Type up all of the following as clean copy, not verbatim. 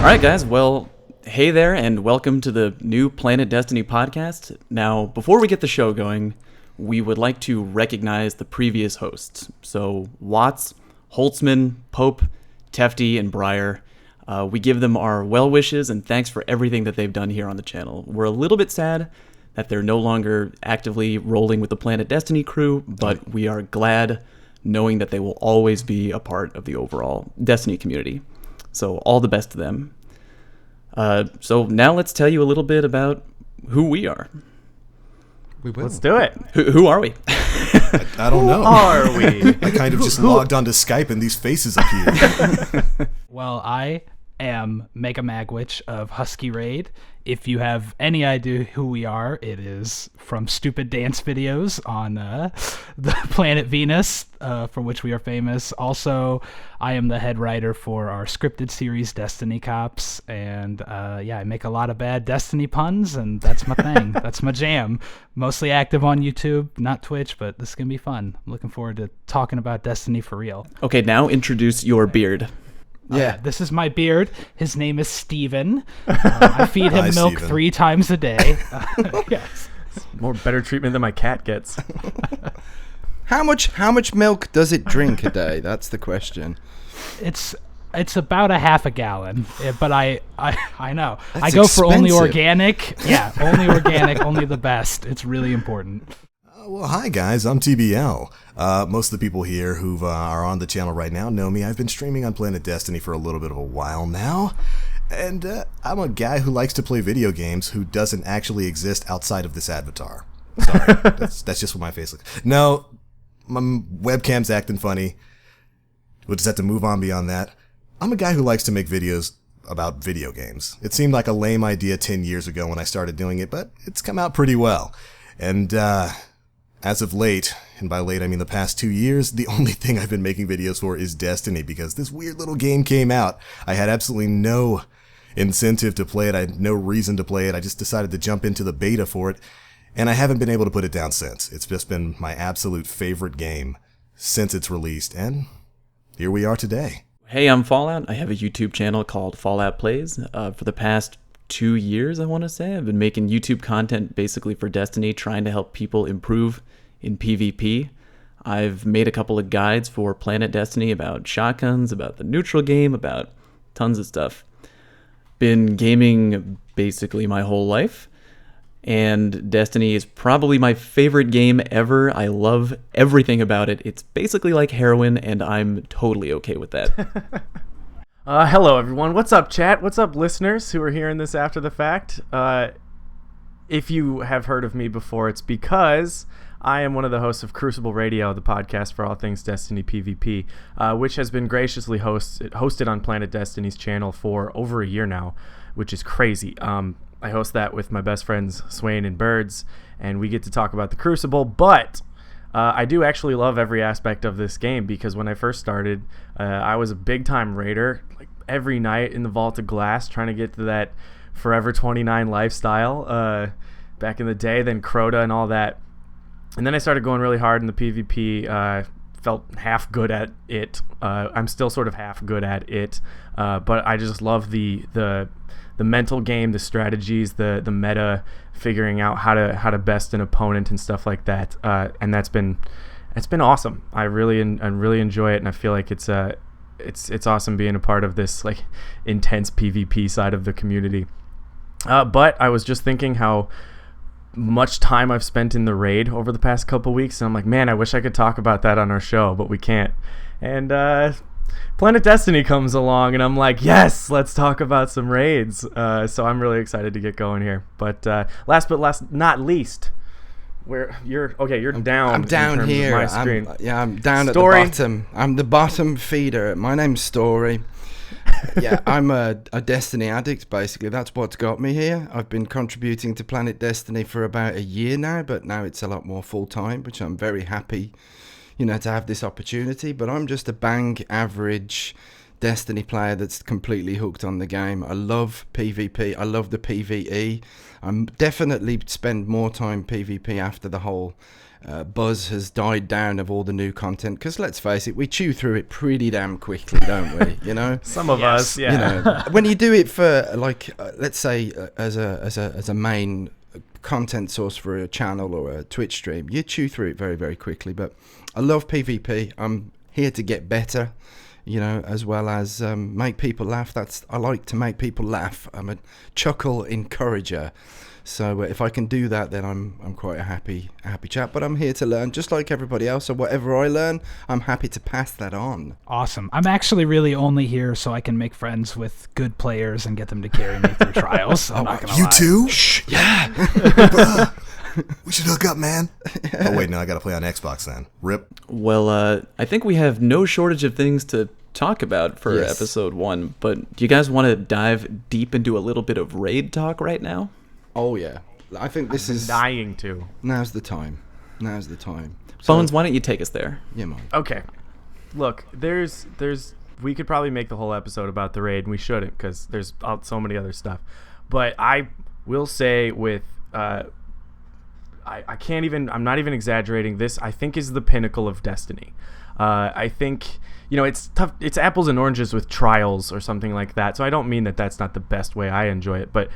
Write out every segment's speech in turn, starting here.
All right, guys. Well, hey there, and welcome to the new Planet Destiny podcast. Now, before we get the show going, we would like to recognize the previous hosts. So, Watts, Holtzman, Pope, Tefty, and Breyer. We give them our well wishes and thanks for everything that they've done here on the channel. We're a little bit sad that they're no longer actively rolling with the Planet Destiny crew, but we are glad knowing that they will always be a part of the overall Destiny community. So all the best to them. So now let's tell you a little bit about who we are. We will. Let's do it. Who are we? I don't know. Who are we? I kind of just logged onto Skype and these faces appeared. Well, I am Mega Magwitch of Husky Raid. If you have any idea who we are, it is from stupid dance videos on the planet Venus, for which we are famous. Also, I am the head writer for our scripted series, Destiny Cops. And I make a lot of bad Destiny puns, and that's my thing. That's my jam. Mostly active on YouTube, not Twitch, but this is going to be fun. I'm looking forward to talking about Destiny for real. Okay, now introduce your beard. Yeah, this is my beard. His name is Steven. I feed him Hi, milk Steven. 3 times a day. Yes. More better treatment than my cat gets. How much milk does it drink a day? That's the question. It's about a half a gallon, but I know. That's I go for only expensive. organic. Yeah, only organic, only the best. It's really important. Well, hi guys, I'm TBL. Most of the people here who are on the channel right now know me. I've been streaming on Planet Destiny for a little bit of a while now. And I'm a guy who likes to play video games who doesn't actually exist outside of this avatar. Sorry, that's just what my face looks. No, my webcam's acting funny. We'll just have to move on beyond that. I'm a guy who likes to make videos about video games. It seemed like a lame idea 10 years ago when I started doing it, but it's come out pretty well. And as of late, and by late I mean the past 2 years, the only thing I've been making videos for is Destiny, because this weird little game came out. I had absolutely no incentive to play it. I had no reason to play it. I just decided to jump into the beta for it, and I haven't been able to put it down since. It's just been my absolute favorite game since it's released, and here we are today. Hey, I'm Fallout. I have a YouTube channel called Fallout Plays. For the past 2 years, I want to say, I've been making YouTube content basically for Destiny, trying to help people improve in PvP. I've made a couple of guides for Planet Destiny about shotguns, about the neutral game, about tons of stuff. Been gaming basically my whole life, and Destiny is probably my favorite game ever. I love everything about it. It's basically like heroin, and I'm totally okay with that. Hello, everyone. What's up, chat? What's up, listeners who are hearing this after the fact? If you have heard of me before, it's because I am one of the hosts of Crucible Radio, the podcast for all things Destiny PvP, which has been graciously hosted on Planet Destiny's channel for over a year now, which is crazy. I host that with my best friends, Swain and Birds, and we get to talk about the Crucible, but I do actually love every aspect of this game, because when I first started, I was a big-time raider, like every night in the Vault of Glass, trying to get to that Forever 29 lifestyle back in the day, then Crota and all that. And then I started going really hard in the PvP, felt half good at it. I'm still sort of half good at it, but I just love the mental game, the strategies, the meta, figuring out how to best an opponent and stuff like that. And it's been awesome. I really enjoy it, and I feel like it's awesome being a part of this like intense PvP side of the community. But I was just thinking how much time I've spent in the raid over the past couple weeks, and I'm like, man, I wish I could talk about that on our show, but we can't. And Planet Destiny comes along, and I'm like, yes, let's talk about some raids. So I'm really excited to get going here. But last but not least, you're down. I'm down here. My screen. I'm down Story. at the bottom. I'm the bottom feeder. My name's Story. Yeah, I'm a Destiny addict, basically. That's what's got me here. I've been contributing to Planet Destiny for about a year now, but now it's a lot more full-time, which I'm very happy, to have this opportunity. But I'm just a bang average Destiny player that's completely hooked on the game. I love PvP. I love the PvE. I'm definitely spend more time PvP after the whole buzz has died down of all the new content. Because let's face it, we chew through it pretty damn quickly, don't we? You know, Some of us, yeah. you know, when you do it for like, let's say, as a main content source for a channel or a Twitch stream, you chew through it very, very quickly. But I love PvP. I'm here to get better, you know, as well as make people laugh. I like to make people laugh. I'm a chuckle encourager. So if I can do that, then I'm quite a happy chap. But I'm here to learn, just like everybody else. So whatever I learn, I'm happy to pass that on. Awesome. I'm actually really only here so I can make friends with good players and get them to carry me through trials. I'm not gonna You lie. too? Shh, yeah. Bruh, we should hook up, man. Oh, wait, no, I got to play on Xbox then. Rip. Well, I think we have no shortage of things to talk about for Yes. episode 1, but do you guys want to dive deep into a little bit of raid talk right now? Oh, yeah. I think this is... Dying to. Now's the time. Now's the time. Bones, why don't you take us there? Yeah, man. Okay. Look, there's we could probably make the whole episode about the raid, and we shouldn't because there's so many other stuff. But I will say with I can't even, I'm not even exaggerating, this I think is the pinnacle of Destiny. I think, you know, it's tough, it's apples and oranges with trials or something like that, so I don't mean that that's not the best way I enjoy it, but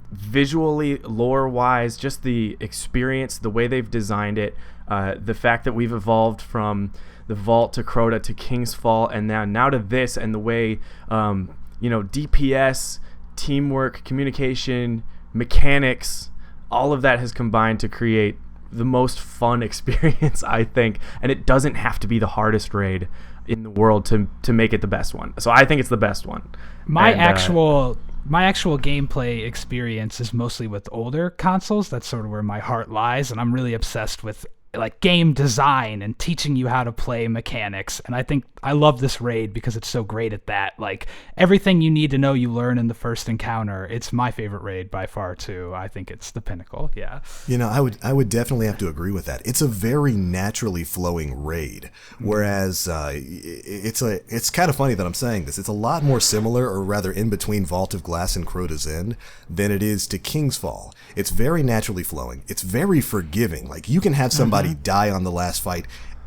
visually, lore wise, just the experience, the way they've designed it, the fact that we've evolved from the Vault to Crota to King's Fall and now to this, and the way you know, DPS, teamwork, communication, mechanics, all of that has combined to create the most fun experience, I think, and it doesn't have to be the hardest raid in the world to make it the best one. So I think it's the best one. My actual gameplay experience is mostly with older consoles. That's sort of where my heart lies, and I'm really obsessed with like game design and teaching you how to play mechanics. And I think I love this raid because it's so great at that. Like everything you need to know, you learn in the first encounter. It's my favorite raid by far too. I think it's the pinnacle. Yeah. You know, I would definitely have to agree with that. It's a very naturally flowing raid, whereas it's kind of funny that I'm saying this. It's a lot more similar, or rather in between Vault of Glass and Crota's End, than it is to King's Fall. It's very naturally flowing. It's very forgiving. Like you can have somebody die on the last fight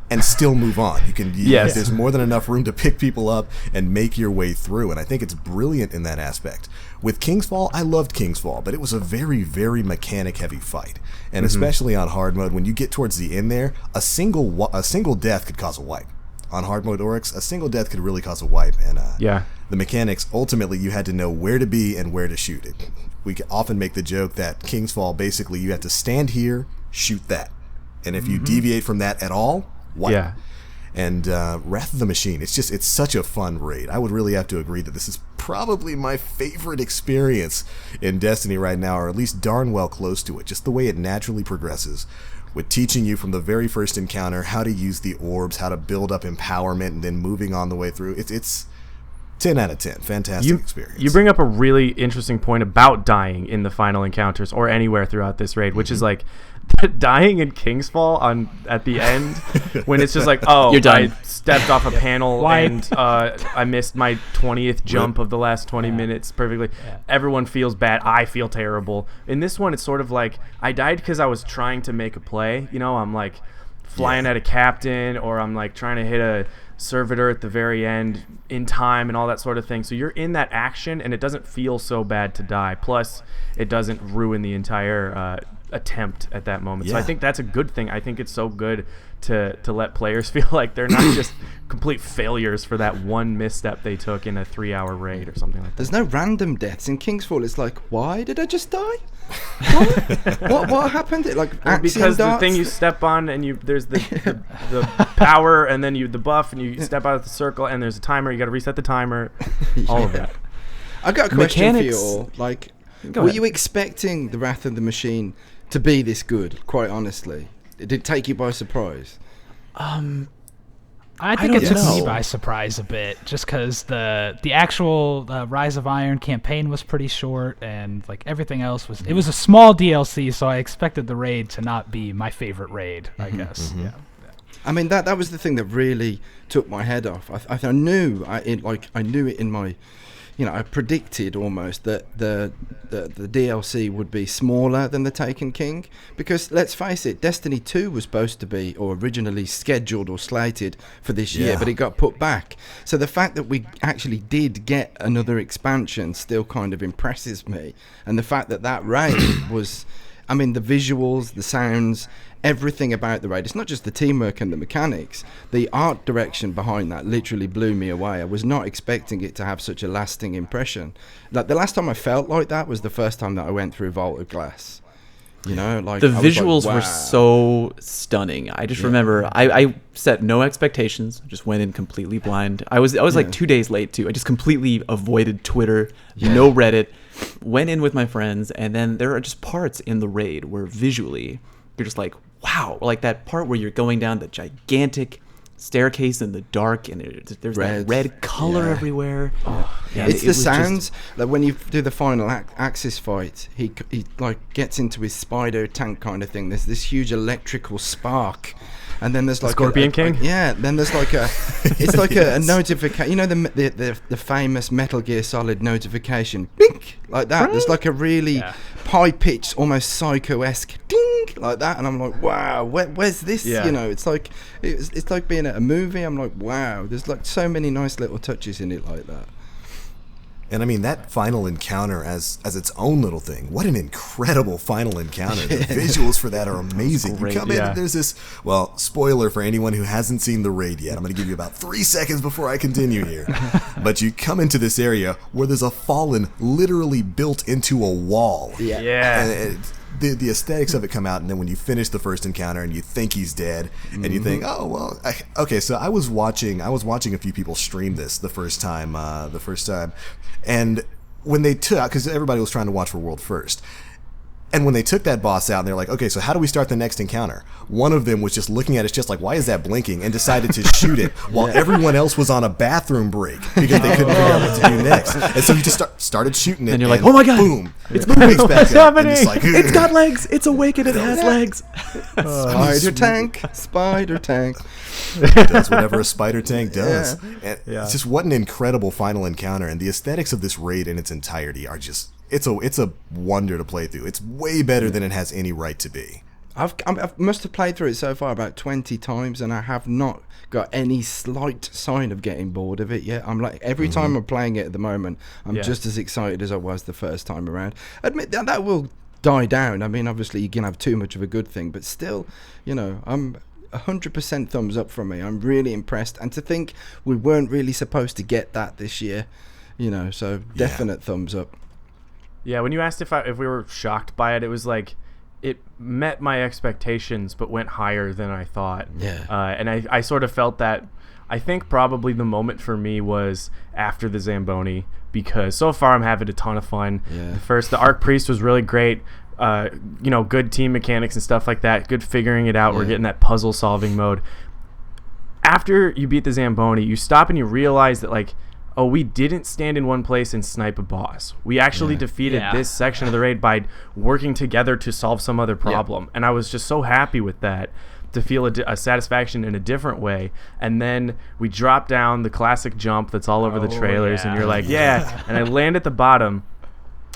and still move on. Yes. There's more than enough room to pick people up and make your way through, and I think it's brilliant in that aspect. With King's Fall, I loved King's Fall, but it was a very, very mechanic-heavy fight, and especially on hard mode, when you get towards the end there, a single death could cause a wipe. On hard mode Oryx, a single death could really cause a wipe, and the mechanics, ultimately, you had to know where to be and where to shoot it. We often make the joke that King's Fall, basically, you have to stand here, shoot that, and if you deviate from that at all, wipe. Yeah. And Wrath of the Machine, it's such a fun raid. I would really have to agree that this is probably my favorite experience in Destiny right now, or at least darn well close to it. Just the way it naturally progresses, with teaching you from the very first encounter how to use the orbs, how to build up empowerment, and then moving on the way through. It's 10 out of 10. Fantastic experience. You bring up a really interesting point about dying in the final encounters or anywhere throughout this raid, which is like dying in King's Fall at the end when it's just like, oh, You're done. I stepped off a panel Wipe. and I missed my 20th jump of the last 20 minutes perfectly. Everyone feels bad. I feel terrible. In this one, it's sort of like I died because I was trying to make a play. You know, I'm like flying at a captain, or I'm like trying to hit a servitor at the very end in time and all that sort of thing. So you're in that action, and it doesn't feel so bad to die. Plus, it doesn't ruin the entire attempt at that moment. So I think that's a good thing. I think it's so good to let players feel like they're not just complete failures for that one misstep they took in a 3-hour raid or something like that. There's no random deaths in King's Fall. It's like, why did I just die? What happened? Because the thing you step on, and there's the power, and then the buff, and you step out of the circle, and there's a timer. You got to reset the timer. All of that. I got a question for you Mechanics- all. Like, Go were ahead. you expecting the Wrath of the Machine to be this good? Quite honestly, did it take you by surprise? I think don't it took me know. by surprise a bit, just because the actual Rise of Iron campaign was pretty short, and like everything else it was a small DLC, so I expected the raid to not be my favorite raid, I guess. Yeah. I mean, that was the thing that really took my head off. I knew it in my, I predicted almost that the DLC would be smaller than the Taken King, because let's face it, Destiny 2 was supposed to be, or originally scheduled or slated for this year, but it got put back. So the fact that we actually did get another expansion still kind of impresses me, and the fact that raid was, I mean, the visuals, the sounds, everything about the raid. It's not just the teamwork and the mechanics. The art direction behind that literally blew me away. I was not expecting it to have such a lasting impression. Like, the last time I felt like that was the first time that I went through Vault of Glass. Like the visuals were so stunning. I just remember I set no expectations, just went in completely blind. I was like 2 days late too. I just completely avoided Twitter, no Reddit, went in with my friends, and then there are just parts in the raid where visually you're just like, wow, like that part where you're going down the gigantic staircase in the dark, and there's that red color everywhere. It's the sounds. Like when you do the final Axis fight, he like gets into his spider tank kind of thing. There's this huge electrical spark, and then there's like Scorpion King. Then there's like it's like a notification. The famous Metal Gear Solid notification, bink, like that. There's like a really high pitched, almost psycho-esque ding, like that, and I'm like, wow, where's this? It's like it's like being at a movie. I'm like, wow, there's like so many nice little touches in it like that. And I mean, that final encounter as its own little thing. What an incredible final encounter. The visuals for that are amazing. You come in and there's this, well, spoiler for anyone who hasn't seen the raid yet. I'm going to give you about 3 seconds before I continue here. But you come into this area where there's a fallen literally built into a wall. And the aesthetics of it come out, and then when you finish the first encounter and you think he's dead, and you think, oh well, okay. So I was watching a few people stream this the first time, and when they took, because everybody was trying to watch for World First. And when they took that boss out, and they're like, okay, so how do we start the next encounter? One of them was just looking at it, just like, why is that blinking? And decided to shoot it while everyone else was on a bathroom break because they couldn't figure out what to do next. And so he just started shooting it. And you're like, oh my god, boom, it's moving. What's happening? It's got legs. It's awake and it has legs. Spider tank. It does whatever a spider tank does. And it's just what an incredible final encounter. And the aesthetics of this raid in its entirety are just... It's a wonder to play through. It's way better than it has any right to be. I must have played through it so far about 20 times, and I have not got any slight sign of getting bored of it yet. I'm like, every time I'm playing it at the moment, I'm just as excited as I was the first time around. Admit that will die down. I mean, obviously you can have too much of a good thing, but still, I'm 100% thumbs up from me. I'm really impressed, and to think we weren't really supposed to get that this year, so definite thumbs up. Yeah, when you asked if we were shocked by it, it was like it met my expectations but went higher than I thought. And I sort of felt that. I think probably the moment for me was after the Zamboni, because so far I'm having a ton of fun. The Arc Priest was really great. Good team mechanics and stuff like that. Good figuring it out. We're getting that puzzle solving mode. After you beat the Zamboni, you stop and you realize that, like, oh, we didn't stand in one place and snipe a boss. We actually defeated this section of the raid by working together to solve some other problem. And I was just so happy with that, to feel a satisfaction in a different way. And then we drop down the classic jump that's all over the trailers, and you're like, and I land at the bottom,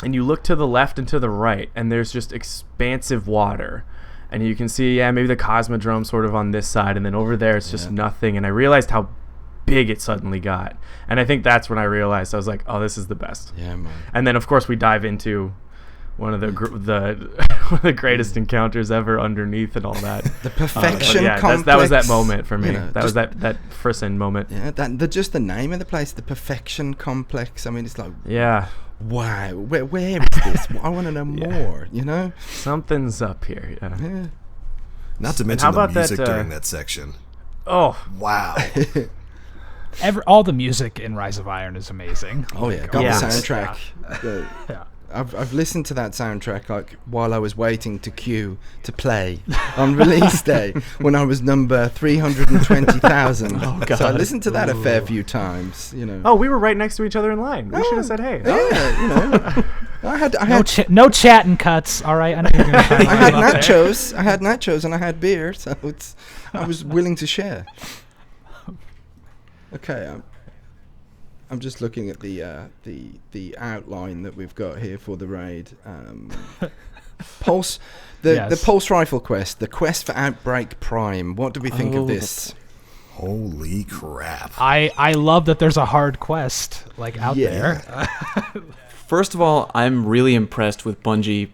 and you look to the left and to the right, and there's just expansive water. And you can see, maybe the Cosmodrome sort of on this side, and then over there it's just nothing. And I realized how big it suddenly got, and I think that's when I realized, I was like, oh, this is the best. Man. And then of course we dive into one of the one of the greatest encounters ever underneath and all that. The perfection complex. That was that moment for me. That was that Frissen moment. Just the name of the place, the Perfection Complex. I mean, it's like, wow, where is this? I want to know more. Something's up here. Not to mention the music during that section. Oh wow. All the music in Rise of Iron is amazing. Oh yeah, got the soundtrack. I've listened to that soundtrack like while I was waiting to queue to play on release day when I was number 320,000. Oh god! So I listened to that a fair few times. Oh, we were right next to each other in line. We should have said hey. I had no chatting cuts. All right, I know you're gonna I had nachos. I had nachos and I had beer, so I was willing to share. Okay, I'm just looking at the outline that we've got here for the raid. Pulse, the Pulse Rifle quest, the quest for Outbreak Prime. What do we think of this? Holy crap. I love that there's a hard quest out there. First of all, I'm really impressed with Bungie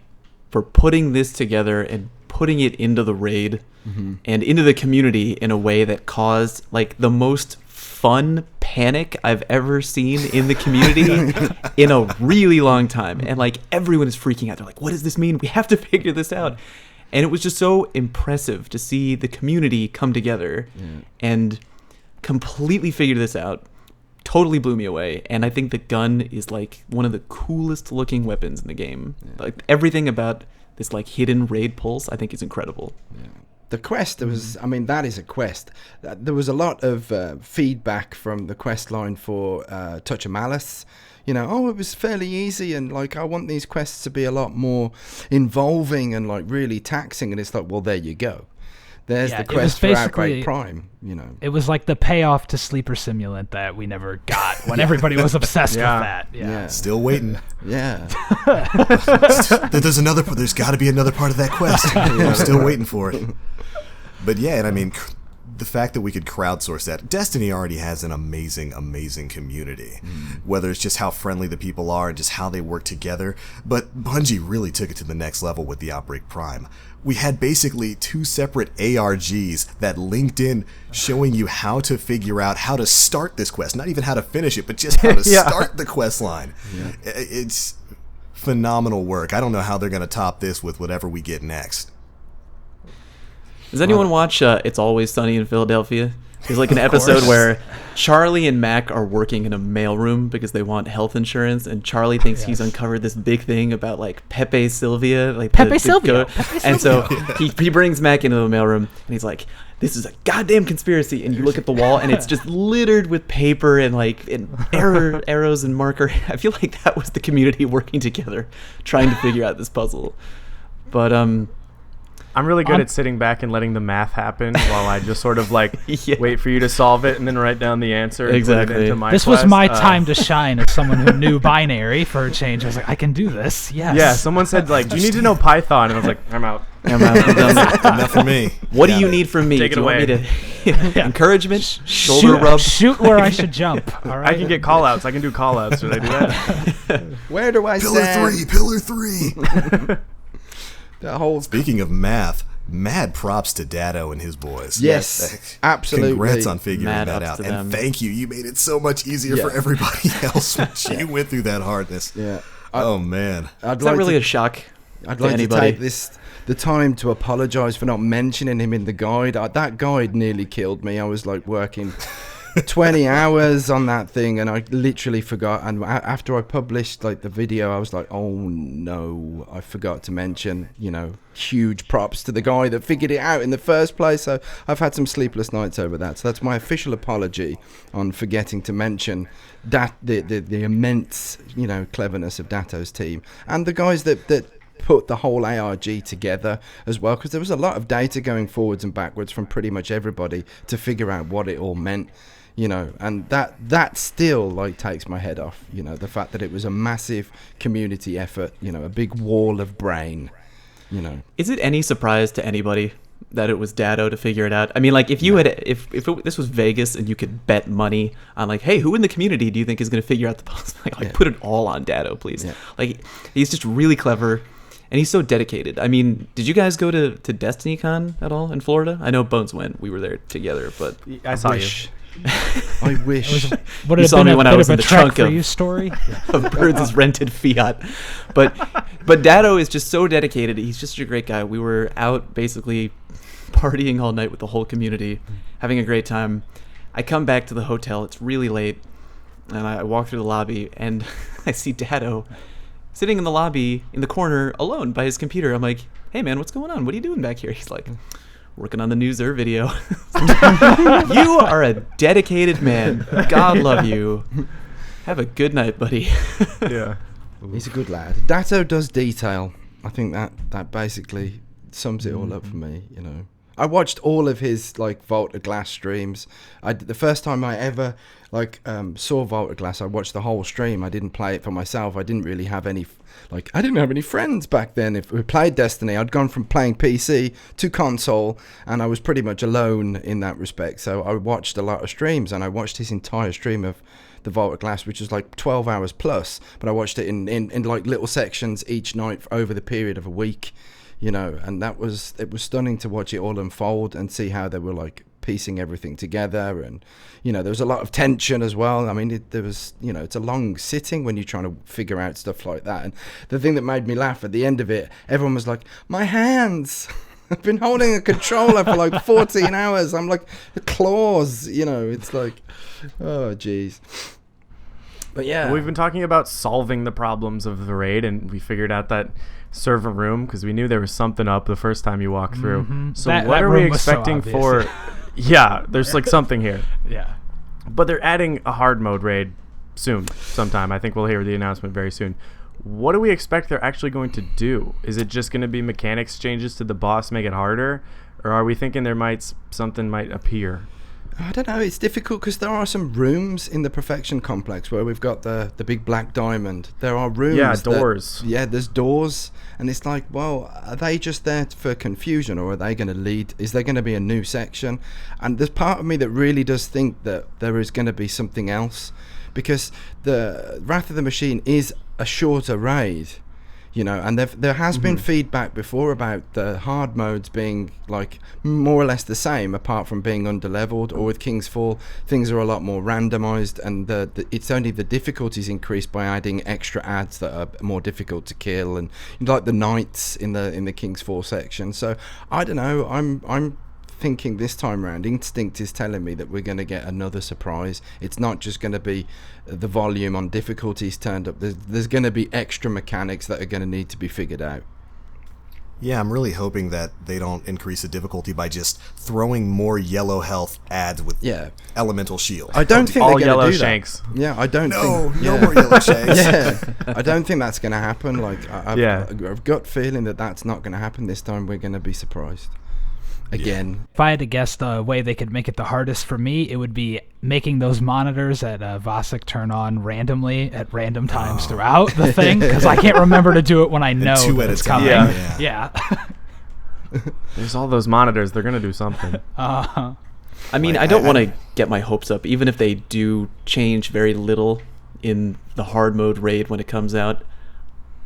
for putting this together and putting it into the raid and into the community in a way that caused the most fun panic I've ever seen in the community in a really long time. And everyone is freaking out. They're like, what does this mean? We have to figure this out. And it was just so impressive to see the community come together and completely figure this out. Totally blew me away. And I think the gun is one of the coolest looking weapons in the game. Everything about this hidden raid pulse I think is incredible. The quest, that is a quest. There was a lot of feedback from the quest line for Touch of Malice. It was fairly easy, and I want these quests to be a lot more involving and really taxing. And it's well, there you go. There's the quest for Outbreak Prime. It was like the payoff to Sleeper Simulant that we never got when everybody was obsessed with that. Yeah. Still waiting. Yeah. There's got to be another part of that quest. I'm still waiting for it. But yeah, and the fact that we could crowdsource that. Destiny already has an amazing, amazing community. Whether it's just how friendly the people are and just how they work together. But Bungie really took it to the next level with the Outbreak Prime. We had basically 2 separate ARGs that linked in showing you how to figure out how to start this quest. Not even how to finish it, but just how to start the quest line. Yeah. It's phenomenal work. I don't know how they're going to top this with whatever we get next. Does anyone watch It's Always Sunny in Philadelphia? There's an episode where Charlie and Mac are working in a mailroom because they want health insurance, and Charlie thinks he's uncovered this big thing about Pepe Sylvia. Pepe Sylvia. And so he brings Mac into the mailroom, and he's like, this is a goddamn conspiracy. And you look at the wall, and it's just littered with paper and arrows and marker. I feel like that was the community working together, trying to figure out this puzzle. But I'm really good at sitting back and letting the math happen while I just sort of wait for you to solve it and then write down the answer. Exactly. And put it into my this quest. was my time to shine as someone who knew binary for a change. I was like, I can do this. Yes. Yeah. Someone said do you need to know Python? And I was like, I'm out. I'm done. Enough for me. What do you need from me? Take it do you away. Want me to encouragement? Shoulder rub? Shoot where I should jump. All right. I can get call-outs. I can do call-outs. Should I do that? Where do I stand? Pillar 3. The whole Speaking of math, mad props to Datto and his boys. Yes, absolutely. Congrats on figuring Mad that ups out. to And them. thank you. You made it so much easier for everybody else when you went through that hardness. Yeah. Oh, man. It's not really a shock I'd to like anybody. to take the time to apologise for not mentioning him in the guide. That guide nearly killed me. I was working 20 hours on that thing, and I literally forgot. And after I published the video, I was like, oh no, I forgot to mention, huge props to the guy that figured it out in the first place. So I've had some sleepless nights over that. So that's my official apology on forgetting to mention that the immense cleverness of Datto's team and the guys that put the whole ARG together as well, because there was a lot of data going forwards and backwards from pretty much everybody to figure out what it all meant. And that still takes my head off, the fact that it was a massive community effort, a big wall of brain, Is it any surprise to anybody that it was Datto to figure it out? I mean, if you this was Vegas and you could bet money on hey, who in the community do you think is going to figure out the puzzle? Put it all on Datto, please. Yeah. He's just really clever. And he's so dedicated. I mean, did you guys go to DestinyCon at all in Florida? I know Bones went. We were there together, but I saw you. I wish. Would You it saw have me been when a I bit was of in a the trek trunk for of- you story? of Birds' rented Fiat. But Datto is just so dedicated. He's just a great guy. We were out basically partying all night with the whole community, having a great time. I come back to the hotel. It's really late, and I walk through the lobby, and I see Datto sitting in the lobby in the corner alone by his computer. I'm like, hey man, what's going on? What are you doing back here? He's like, working on the new Zer video. You are a dedicated man. God love you. Have a good night, buddy. Yeah. He's a good lad. Datto does detail. I think that basically sums it all up for me, I watched all of his like Vault of Glass streams. The first time I ever saw Vault of Glass, I watched the whole stream. I didn't play it for myself. I didn't really have any I didn't have any friends back then. If we played Destiny, I'd gone from playing PC to console, and I was pretty much alone in that respect. So I watched a lot of streams, and I watched his entire stream of the Vault of Glass, which was like 12 hours plus, but I watched it in like little sections each night over the period of a week, and it was stunning to watch it all unfold and see how they were like piecing everything together. And there was a lot of tension as well. I mean, there was it's a long sitting when you're trying to figure out stuff like that. And the thing that made me laugh at the end of it, everyone was like, my hands, I've been holding a controller for like 14 hours. I'm like, the claws, it's like, oh, jeez. But yeah. We've been talking about solving the problems of the raid, and we figured out that server room because we knew there was something up the first time you walked through. Mm-hmm. So what are we expecting for... Yeah, there's like something here. Yeah. But they're adding a hard mode raid sometime. I think we'll hear the announcement very soon. What do we expect they're actually going to do? Is it just going to be mechanics changes to the boss, make it harder? Or are we thinking something might appear? I don't know. It's difficult because there are some rooms in the Perfection Complex where we've got the big black diamond. There are rooms. Yeah, doors. There's doors. And it's like, well, are they just there for confusion, or are they going to lead? Is there going to be a new section? And there's part of me that really does think that there is going to be something else, because the Wrath of the Machine is a shorter raid. And there has been feedback before about the hard modes being like more or less the same, apart from being underleveled. Or with King's Fall, things are a lot more randomized, and it's only the difficulties increased by adding extra adds that are more difficult to kill, and like the knights in the King's Fall section. So I don't know. I'm thinking this time around, instinct is telling me that we're going to get another surprise. It's not just going to be the volume on difficulties turned up. There's going to be extra mechanics that are going to need to be figured out. Yeah, I'm really hoping that they don't increase the difficulty by just throwing more yellow health adds with elemental shield. I don't think all they're yellow going to do shanks. that. Yeah, I don't think. No more yellow shanks. Yeah, I don't think that's going to happen. Like, I've a gut feeling that that's not going to happen this time. We're going to be surprised. Again. If I had to guess the way they could make it the hardest for me, it would be making those monitors at Vasic turn on randomly at random times throughout the thing, because I can't remember to do it when I know that it's coming. Yeah. There's all those monitors. They're going to do something. I mean, I don't want to get my hopes up, even if they do change very little in the hard mode raid when it comes out.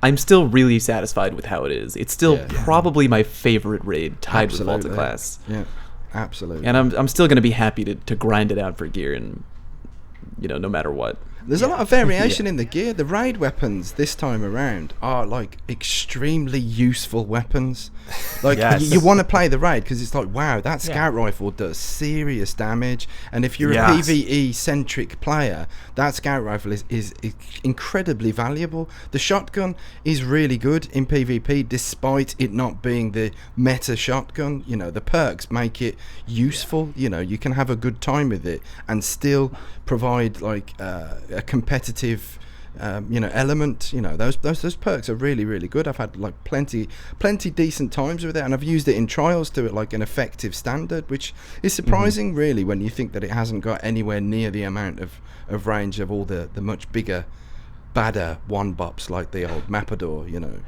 I'm still really satisfied with how it is. It's still probably my favorite raid, tied with Vault of Glass. Yeah, absolutely. And I'm still going to be happy to grind it out for gear, and no matter what. There's a lot of variation in the gear. The raid weapons this time around are like extremely useful weapons. Like you want to play the raid because it's like, wow, that scout rifle does serious damage. And if you're a PvE centric player, that scout rifle is incredibly valuable. The shotgun is really good in PvP, despite it not being the meta shotgun. The perks make it useful. You can have a good time with it and still provide like a competitive element. Those perks are really, really good. I've had like plenty decent times with it, and I've used it in trials to like an effective standard, which is surprising really when you think that it hasn't got anywhere near the amount of range of all the much bigger, badder one-bops like the old Mapador.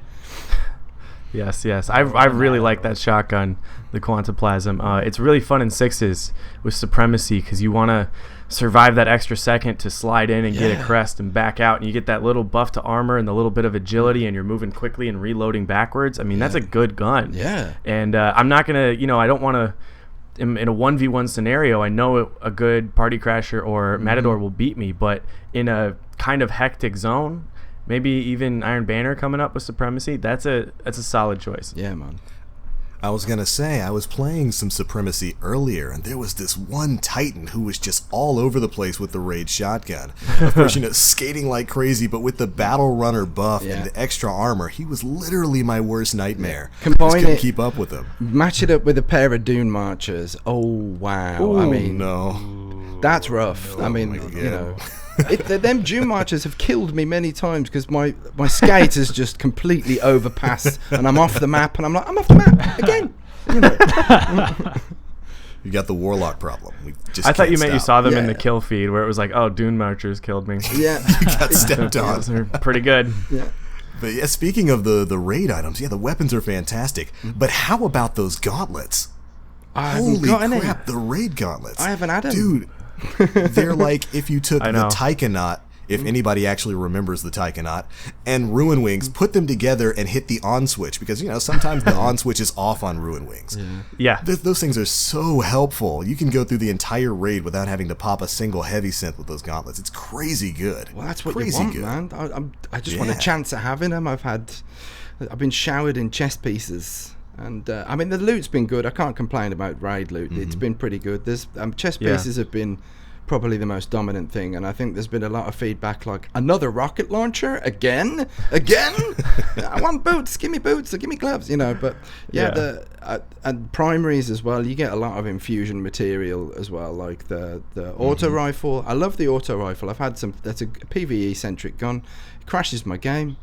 Yes. I really like that shotgun, the Quantaplasm. It's really fun in sixes with Supremacy because you want to survive that extra second to slide in and get a crest and back out, and you get that little buff to armor and the little bit of agility, and you're moving quickly and reloading backwards. I mean, that's a good gun. Yeah. And I'm not going to, I don't want to, in a 1v1 scenario, I know a good Party Crasher or Matador will beat me, but in a kind of hectic zone, maybe even Iron Banner coming up with Supremacy, that's a solid choice. Yeah, man. I was going to say, I was playing some Supremacy earlier, and there was this one Titan who was just all over the place with the raid shotgun. Of course, skating like crazy, but with the Battle Runner buff and the extra armor, he was literally my worst nightmare. Combine just couldn't keep up with him. Match it up with a pair of Dune Marchers. Oh, wow. Ooh, I mean, no. That's rough. I mean, them Dune Marchers have killed me many times because my skate has just completely overpassed, and I'm off the map, and I'm like, I'm off the map again. You know. You got the warlock problem. We just I thought you can't meant you stop. saw them in Yeah. the kill feed where it was like, oh, Dune Marchers killed me. Yeah. You got stepped on. Those are pretty good. Yeah. But yeah, speaking of the raid items, yeah, the weapons are fantastic. But how about those gauntlets? I haven't Holy got any. crap, the raid gauntlets. I haven't had 'em. Dude, they're like if you took I the know. Taikanaut, if anybody actually remembers the Taikanaut, and Ruin Wings, put them together and hit the on switch, because, you know, sometimes the on switch is off on Ruin Wings. Yeah. Those things are so helpful. You can go through the entire raid without having to pop a single heavy synth with those gauntlets. It's crazy good. Well, that's what crazy you want, good. man. I just want a Yeah. chance at having them. I've been showered in chest pieces, and I mean the loot's been good. I can't complain about raid loot. It's been pretty good. There's chest Yeah. pieces have been probably the most dominant thing, and I think there's been a lot of feedback like, another rocket launcher again I want boots, give me boots or give me gloves, you know. But yeah. And primaries as well, you get a lot of infusion material as well, like the auto rifle. I love the auto rifle. I've had some. That's a PvE centric gun. It crashes my game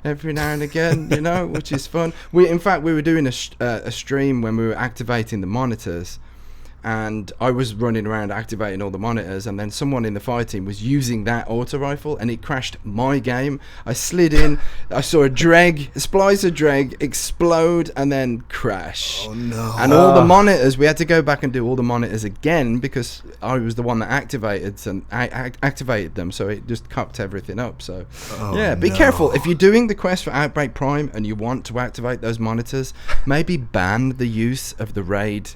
every now and again, you know, which is fun. We were doing a stream when we were activating the monitors, and I was running around activating all the monitors, and then someone in the fire team was using that auto rifle, and it crashed my game. I slid in, I saw a splicer dreg explode and then crash. Oh no. And all the monitors, we had to go back and do all the monitors again because I was the one that activated them, so it just cupped everything up. So yeah, be careful. If you're doing the quest for Outbreak Prime and you want to activate those monitors, maybe ban the use of the raid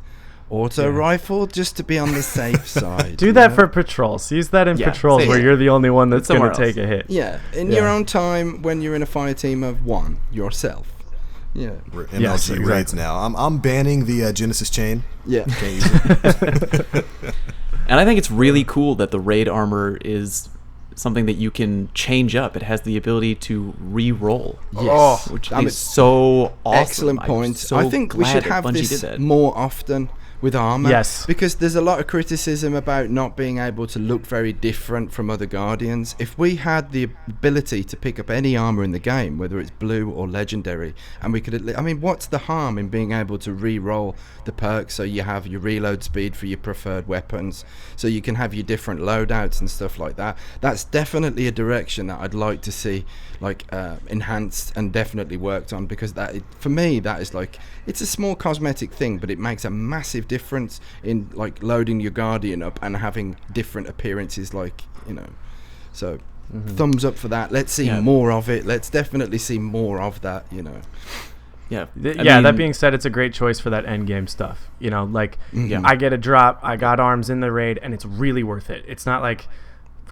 auto rifle just to be on the safe side. Do that for patrols. Use that in patrols where you're the only one that's going to take a hit. Yeah, in your own time when you're in a fire team of one yourself. Yeah. We're MLG Yes, raids exactly. now. I'm banning the Genesis chain. Yeah. Can't use it. And I think it's really cool that the raid armor is something that you can change up. It has the ability to re-roll. Yes. Which I mean, is so awesome. excellent I'm point. so I think we glad should that have Bungie this did that. more often with armor. Yes. Because there's a lot of criticism about not being able to look very different from other Guardians. If we had the ability to pick up any armor in the game, whether it's blue or legendary, and we could, I mean, what's the harm in being able to re-roll the perks so you have your reload speed for your preferred weapons, so you can have your different loadouts and stuff like that? That's definitely a direction that I'd like to see, like, enhanced and definitely worked on, because for me, that is like, it's a small cosmetic thing, but it makes a massive difference in like loading your Guardian up and having different appearances, like, you know. So thumbs up for that. Let's see more of it. Let's definitely see more of that, you know. Yeah. That being said, it's a great choice for that end game stuff. You know, like, I get a drop, I got arms in the raid, and it's really worth it. It's not like,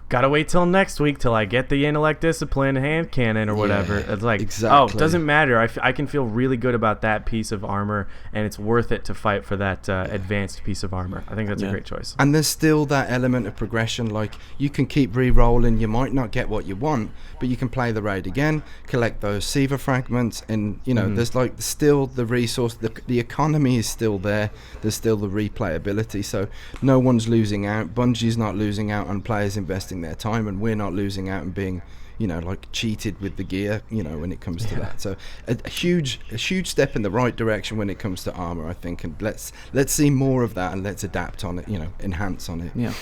gotta wait till next week till I get the intellect discipline hand cannon or whatever. Yeah, it's like, exactly. it doesn't matter. I can feel really good about that piece of armor, and it's worth it to fight for that advanced piece of armor. I think that's a great choice. And there's still that element of progression. Like, you can keep re-rolling. You might not get what you want, but you can play the raid again, collect those Siva fragments, and, you know, there's like still the resource. The economy is still there. There's still the replayability. So no one's losing out. Bungie's not losing out on players investing their time, and we're not losing out and being, you know, like cheated with the gear, you know, when it comes to that. So a huge step in the right direction when it comes to armor, I think, and let's see more of that, and let's adapt on it, you know, enhance on it. Yeah.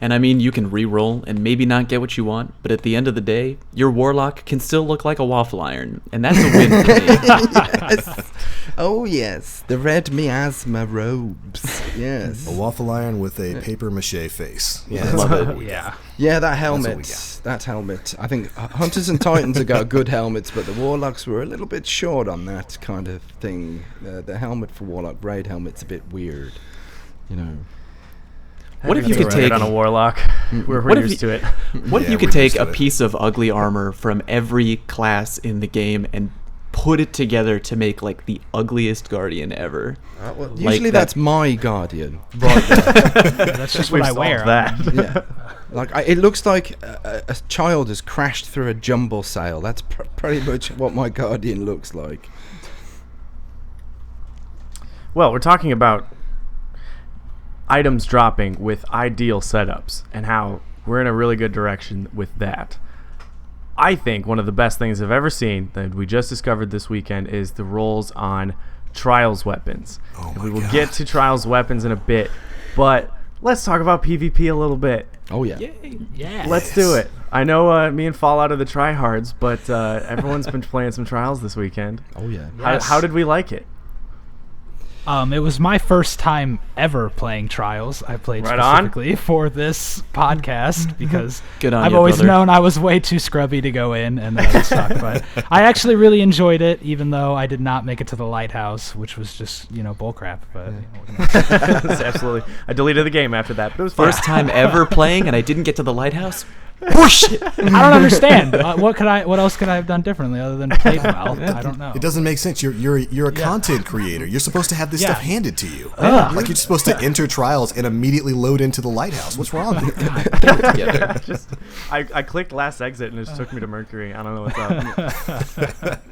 And I mean, you can re-roll and maybe not get what you want, but at the end of the day, your warlock can still look like a waffle iron, and that's a win for me. Yes. Oh yes, the red miasma robes. Yes. A waffle iron with a paper mache face. Yeah, Love that's it. what we got. Yeah. Yeah, that what helmet. we got. That helmet. I think Hunters and Titans have got good helmets, but the Warlocks were a little bit short on that kind of thing. The helmet for Warlock, raid helmet's a bit weird, you know. What if you That's could right take on a warlock? We're What if used you- to it. What if Yeah, you could we're take used a to it. piece of ugly armor from every class in the game and put it together to make like the ugliest guardian ever? Well, Like usually that- that's my Guardian, right there. That's just what We've I wear. solved that. Yeah. Like, it looks like a child has crashed through a jumble sale. That's pretty much what my Guardian looks like. Well, we're talking about items dropping with ideal setups and how we're in a really good direction with that. I think one of the best things I've ever seen that we just discovered this weekend is the rolls on Trials weapons. Oh my we will God. get to Trials weapons in a bit, but let's talk about PvP a little bit. Oh yeah. Yeah. Let's do it. I know me and Fallout are the tryhards, but everyone's been playing some Trials this weekend. Oh yeah. How did we like it? It was my first time ever playing Trials. I played Right on. specifically for this podcast because Good on I've you, always brother. known I was way too scrubby to go in and that I would suck. But I actually really enjoyed it, even though I did not make it to the lighthouse, which was just bullcrap. But Absolutely. I deleted the game after that, but it was fun. First time ever playing, and I didn't get to the lighthouse. Bullshit. I don't understand. What else could I have done differently other than played well? I don't know. It doesn't make sense. You're a content creator. You're supposed to have this Yeah. stuff handed to you. Like you're supposed to enter Trials and immediately load into the lighthouse. What's wrong with you? I clicked last exit and it just took me to Mercury. I don't know what's up.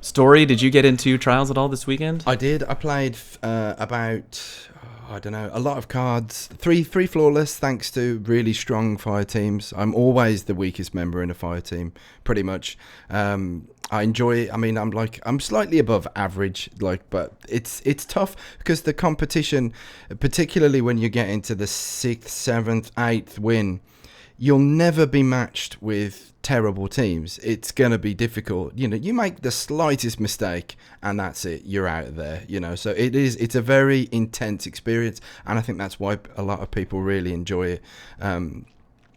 Story, did you get into Trials at all this weekend? I did. I played about, I don't know, a lot of cards. Three flawless, thanks to really strong fire teams. I'm always the weakest member in a fire team, pretty much. I enjoy it. I mean, I'm slightly above average, but it's tough because the competition, particularly when you get into the 6th, 7th, 8th win, you'll never be matched with terrible teams. It's going to be difficult. You make the slightest mistake and that's it. You're out of there, So it's a very intense experience. And I think that's why a lot of people really enjoy it.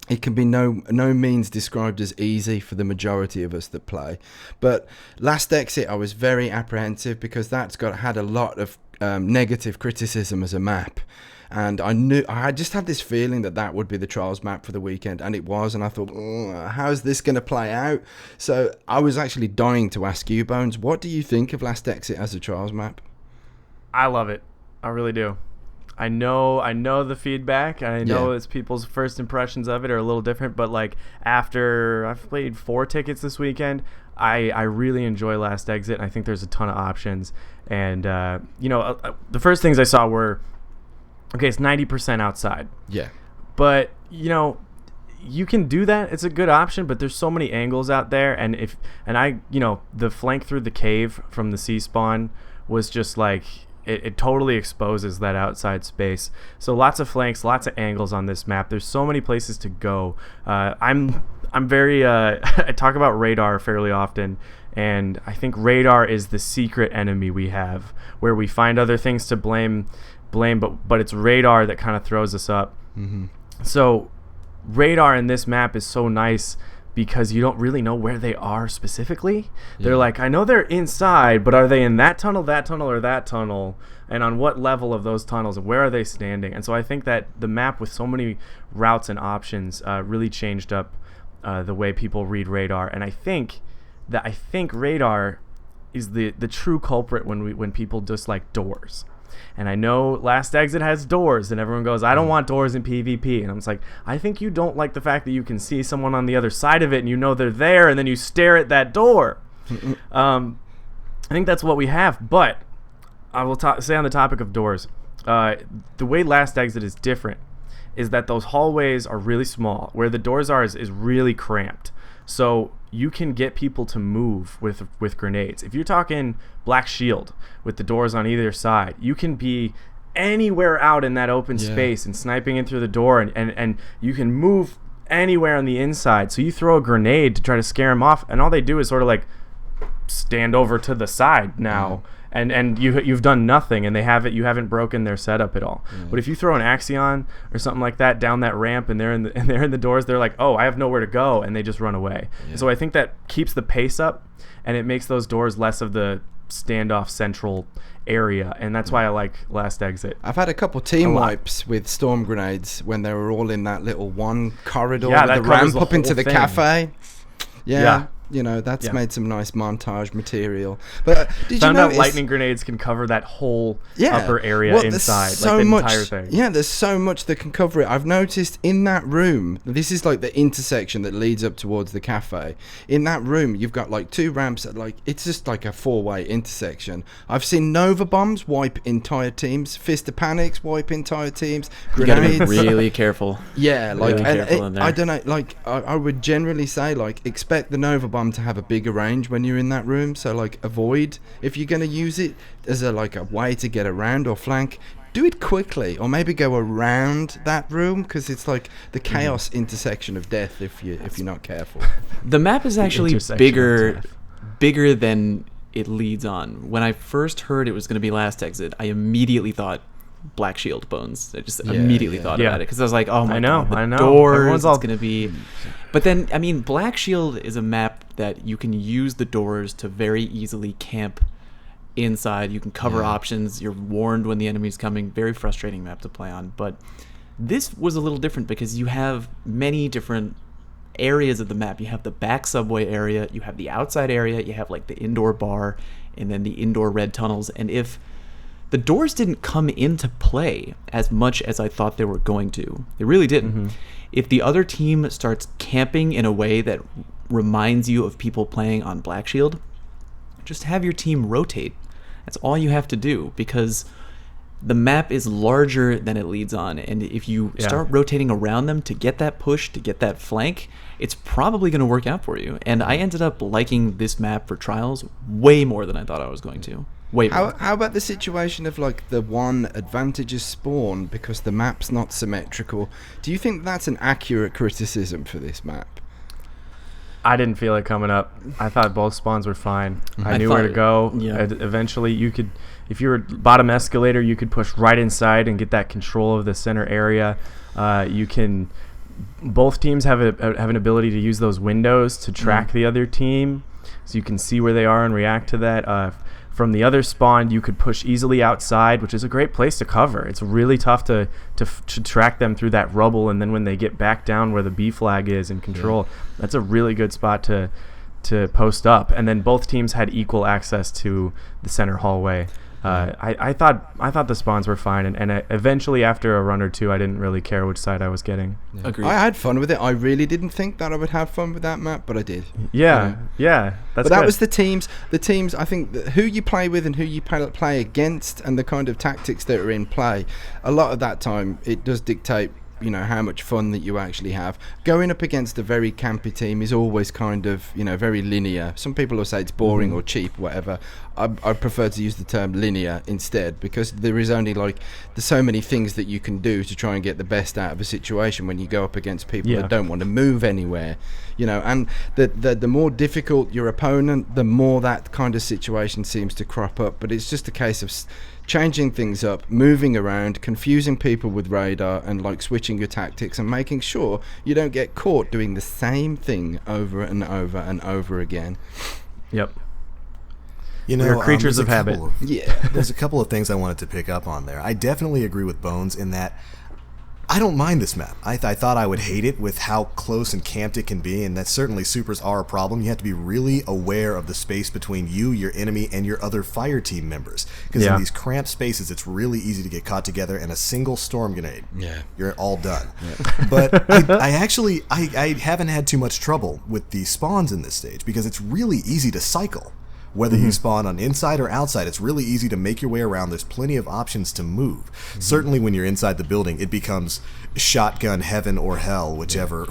It can be no means described as easy for the majority of us that play. But Last Exit, I was very apprehensive because that's had a lot of negative criticism as a map. And I just had this feeling that would be the Trials map for the weekend, and it was. And I thought, how's this going to play out? So I was actually dying to ask you, Bones, what do you think of Last Exit as a Trials map? I love it. I really do. I know the feedback. I know it's people's first impressions of it are a little different, but after I've played 4 tickets this weekend, I really enjoy Last Exit. And I think there's a ton of options. And the first things I saw were, okay, it's 90% outside. Yeah. But, you can do that. It's a good option, but there's so many angles out there. And the flank through the cave from the sea spawn was just it totally exposes that outside space. So lots of flanks, lots of angles on this map. There's so many places to go. I'm very, I talk about radar fairly often. And I think radar is the secret enemy we have, where we find other things to blame, but it's radar that kind of throws us up. Mm-hmm. So radar in this map is so nice because you don't really know where they are specifically. They're I know they're inside, but are they in that tunnel, or that tunnel, and on what level of those tunnels, and where are they standing? And so I think that the map with so many routes and options really changed up the way people read radar. And I think radar is the true culprit when people dislike doors. And I know Last Exit has doors, and everyone goes, I don't want doors in PvP. And I'm just I think you don't like the fact that you can see someone on the other side of it, and you know they're there, and then you stare at that door. I think that's what we have. But I will say on the topic of doors, the way Last Exit is different is that those hallways are really small. Where the doors are is really cramped. So you can get people to move with grenades. If you're talking Black Shield with the doors on either side, you can be anywhere out in that open space and sniping in through the door, and you can move anywhere on the inside. So you throw a grenade to try to scare them off, and all they do is sort of stand over to the side now. And you've done nothing, and you haven't broken their setup at all. But if you throw an Axion or something like that down that ramp, and they're in the doors, they're like, oh, I have nowhere to go, and they just run away. So I think that keeps the pace up, and it makes those doors less of the standoff central area, and that's why I like Last Exit. I've had a couple team wipes with storm grenades when they were all in that little one corridor with that the ramp the up into whole the thing. cafe. Yeah. That's made some nice montage material. But did Found you out notice lightning grenades can cover that whole upper area there's inside, so the much, entire thing. Yeah, there's so much that can cover it. I've noticed in that room, this is the intersection that leads up towards the cafe. In that room, you've got 2 ramps that it's just a 4-way intersection. I've seen Nova bombs wipe entire teams, Fist of Panics wipe entire teams, grenades. You gotta be really careful. Yeah, Really careful in there. I don't know, I would generally say expect the Nova bomb bomb to have a bigger range when you're in that room. So like avoid, if you're going to use it as a way to get around or flank, do it quickly, or maybe go around that room, because it's like the chaos intersection of death if you're not careful. The map is actually bigger than it leads on. When I first heard it was going to be Last Exit, I immediately thought Black Shield Bones. I just immediately thought about it, because I was like, oh my god, the doors, it's going to be... But then, I mean, Black Shield is a map that you can use the doors to very easily camp inside. You can cover options. You're warned when the enemy's coming. Very frustrating map to play on. But this was a little different because you have many different areas of the map. You have the back subway area, you have the outside area, you have like the indoor bar, and then the indoor red tunnels. And if the doors didn't come into play as much as I thought they were going to, they really didn't. If the other team starts camping in a way that reminds you of people playing on Black Shield, just have your team rotate. That's all you have to do, because the map is larger than it leads on, and if you start rotating around them to get that push, to get that flank, it's probably going to work out for you. And I ended up liking this map for Trials way more than I thought I was going to. Way more. How about the situation of like the one advantages spawn because the map's not symmetrical? Do you think that's an accurate criticism for this map? I didn't feel it coming up. I thought both spawns were fine. I knew where to go. Eventually, you could, if you were bottom escalator, you could push right inside and get that control of the center area. You can. Both teams have an ability to use those windows to track the other team, so you can see where they are and react to that. From the other spawn, you could push easily outside, which is a great place to cover. It's really tough to track them through that rubble, and then when they get back down where the B flag is in control, that's a really good spot to post up. And then both teams had equal access to the center hallway. I thought the spawns were fine, and eventually after a run or two, I didn't really care which side I was getting. Yeah. Agreed. I had fun with it. I really didn't think that I would have fun with that map, but I did. Yeah. But that was the teams. The teams. I think who you play with and who you play against, and the kind of tactics that are in play. A lot of that time, it does dictate, how much fun that you actually have. Going up against a very campy team is always kind of, very linear. Some people will say it's boring or cheap, whatever. I prefer to use the term linear instead, because there is only there's so many things that you can do to try and get the best out of a situation when you go up against people that don't want to move anywhere, and the more difficult your opponent, the more that kind of situation seems to crop up. But it's just a case of changing things up, moving around, confusing people with radar, and switching your tactics and making sure you don't get caught doing the same thing over and over and over again. Yep. We're creatures of habit. There's a couple of things I wanted to pick up on there. I definitely agree with Bones in that I don't mind this map. I thought I would hate it with how close and camped it can be, and that certainly supers are a problem. You have to be really aware of the space between you, your enemy, and your other fire team members. Because in these cramped spaces, it's really easy to get caught together, and a single storm grenade, you're all done. But I haven't had too much trouble with the spawns in this stage, because it's really easy to cycle. Whether you spawn on inside or outside, it's really easy to make your way around. There's plenty of options to move. Certainly when you're inside the building, it becomes shotgun heaven or hell, whichever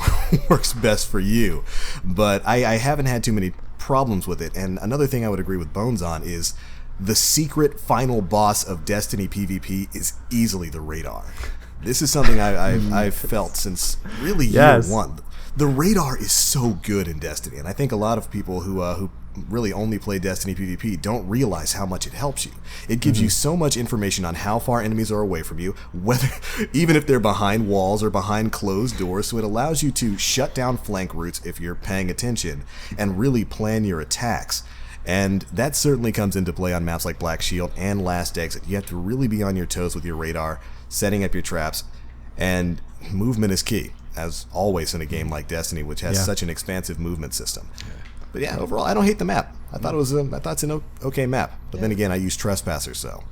works best for you. But I haven't had too many problems with it. And another thing I would agree with Bones on is the secret final boss of Destiny PvP is easily the radar. This is something I've felt since really year one. The radar is so good in Destiny, and I think a lot of people who really only play Destiny PvP don't realize how much it helps you. It gives you so much information on how far enemies are away from you, whether even if they're behind walls or behind closed doors, so it allows you to shut down flank routes if you're paying attention and really plan your attacks. And that certainly comes into play on maps like Black Shield and Last Exit. You have to really be on your toes with your radar, setting up your traps, and movement is key, as always in a game like Destiny, which has such an expansive movement system. But overall, I don't hate the map. I thought it's an okay map. But then again, I use Trespasser, so.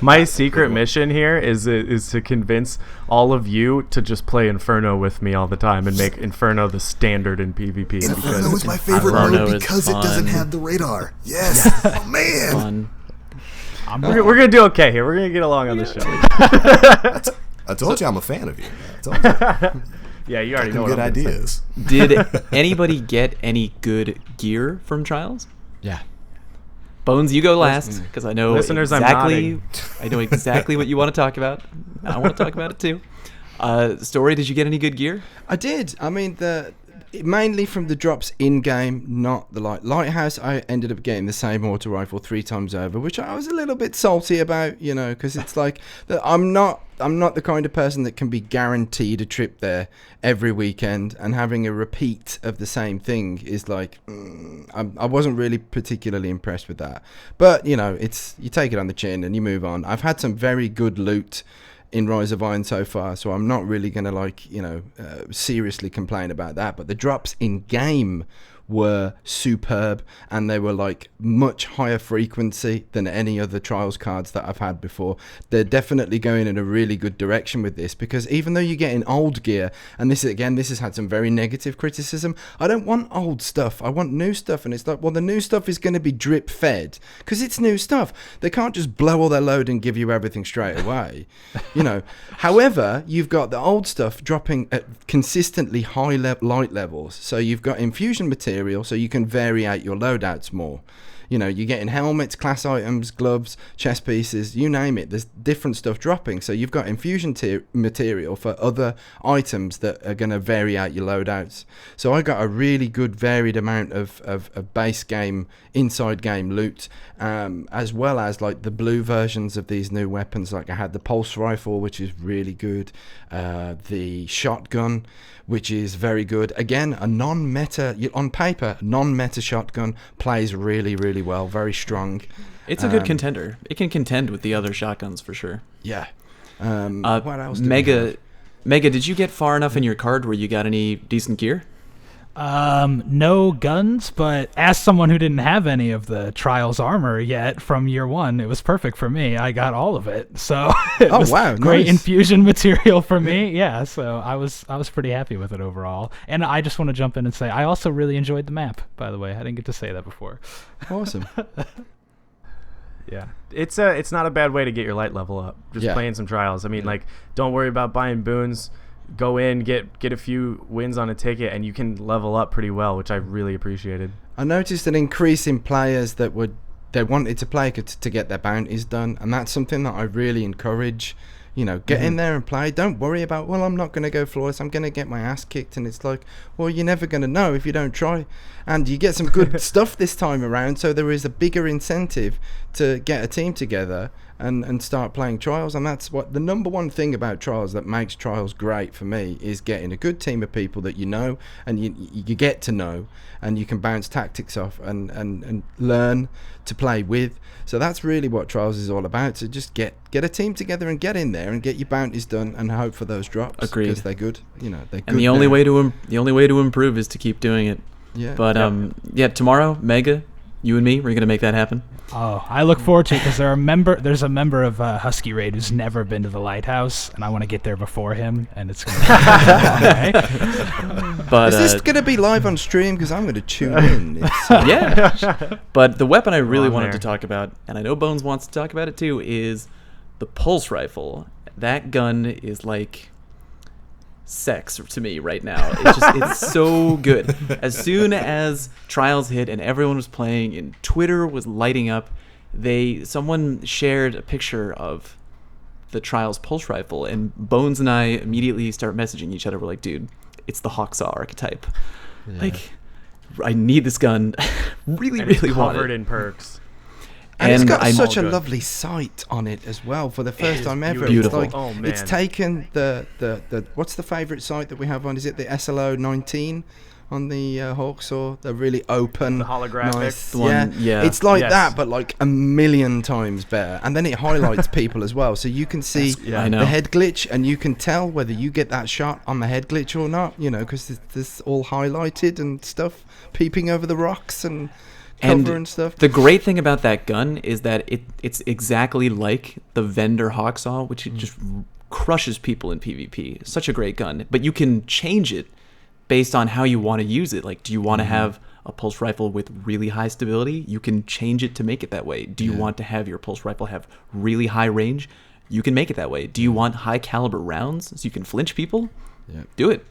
My secret mission here is to convince all of you to just play Inferno with me all the time and make Inferno the standard in PvP. Inferno is my favorite mode because it doesn't have the radar. Yes. Oh, man. We're going to do okay here. We're going to get along on the show. I told you I'm a fan of you. I told you. Yeah, you already know Good what I'm gonna say. ideas. Did anybody get any good gear from Trials? Yeah. Bones, you go last because I know Listeners, I'm exactly. I know exactly what you want to talk about. I want to talk about it too. Story, did you get any good gear? I did. I mean, mainly from the drops in game, not the lighthouse. I ended up getting the same auto rifle 3 times over, which I was a little bit salty about, because it's like that. I'm not the kind of person that can be guaranteed a trip there every weekend, and having a repeat of the same thing is like, I wasn't really particularly impressed with that. But it's, you take it on the chin and you move on. I've had some very good loot in Rise of Iron so far, so I'm not really going to seriously complain about that. But the drops in game were superb, and they were like much higher frequency than any other Trials cards that I've had before. They're definitely going in a really good direction with this, because even though you're getting old gear, and this has had some very negative criticism, I don't want old stuff, I want new stuff. And it's like, well, the new stuff is going to be drip fed because it's new stuff. They can't just blow all their load and give you everything straight away. However, you've got the old stuff dropping at consistently high light levels, so you've got infusion material, so you can vary out your loadouts more. You're getting helmets, class items, gloves, chest pieces, you name it. There's different stuff dropping, so you've got infusion material for other items that are going to vary out your loadouts. So I got a really good varied amount of base game, inside game loot, as well as like the blue versions of these new weapons. Like I had the pulse rifle, which is really good, the shotgun, which is very good. Again, a non-meta, on paper, non-meta shotgun, plays really, really well, very strong. It's a good contender. It can contend with the other shotguns for sure. Yeah. What else did we have? Mega, did you get far enough in your card where you got any decent gear? No guns, but as someone who didn't have any of the Trials armor yet from year 1, it was perfect for me. I got all of it, so it was great nice. infusion material for me. Yeah, so I was pretty happy with it overall. And I just want to jump in and say I also really enjoyed the map. By the way, I didn't get to say that before. Awesome. Yeah, it's not a bad way to get your light level up. Just playing some Trials. I mean, like, don't worry about buying boons. Go in, get a few wins on a ticket, and you can level up pretty well, which I really appreciated. I noticed an increase in players that they wanted to play to get their bounties done, and that's something that I really encourage. Get in there and play. Don't worry about, well, I'm not going to go flawless, I'm going to get my ass kicked. And it's like, well, you're never going to know if you don't try. And you get some good stuff this time around, so there is a bigger incentive to get a team together and start playing Trials. And that's what the number one thing about Trials that makes Trials great for me is getting a good team of people that and you get to know, and you can bounce tactics off and learn to play with. So that's really what Trials is all about. So just get a team together and get in there and get your bounties done and hope for those drops. Agreed. Because they're good. They're good. And the only way to improve is to keep doing it. Yeah. But tomorrow, Mega, you and me, we're gonna make that happen. Oh, I look forward to it because there's a member of Husky Raid who's never been to the lighthouse, and I want to get there before him, and it's going to be a long way. But is this going to be live on stream? Because I'm going to tune in. Yeah. But the weapon I really wanted there. to talk about, and I know Bones wants to talk about it too, is the pulse rifle. That gun is like sex to me right now. It's so good. As soon as Trials hit and everyone was playing and Twitter was lighting up, someone shared a picture of the Trials pulse rifle, and Bones and I immediately start messaging each other. We're like, dude, it's the Hawksaw archetype. Yeah. Like, I need this gun. really want it. Covered in perks. And it's got I'm such a good. lovely sight on it as well for the first time ever. beautiful. It's like, Oh, man. it's taken the what's the favourite sight that we have on? Is it the SLO 19 on the Hawksaw? The really open, The holographic. nice. The one- yeah. It's like Yes. that, but like a million times better. And then it highlights people as well, so you can see I know. the head glitch, and you can tell whether you get that shot on the head glitch or not. Because it's all highlighted and stuff, peeping over the rocks and cover and stuff. The great thing about that gun is that it's exactly like the vendor Hawksaw, which it just crushes people in PvP. It's such a great gun, but you can change it based on how you want to use it. Like, do you want to have a pulse rifle with really high stability? You can change it to make it that way. Do you want to have your pulse rifle have really high range? You can make it that way. Do you want high caliber rounds so you can flinch people? Yeah. Do it.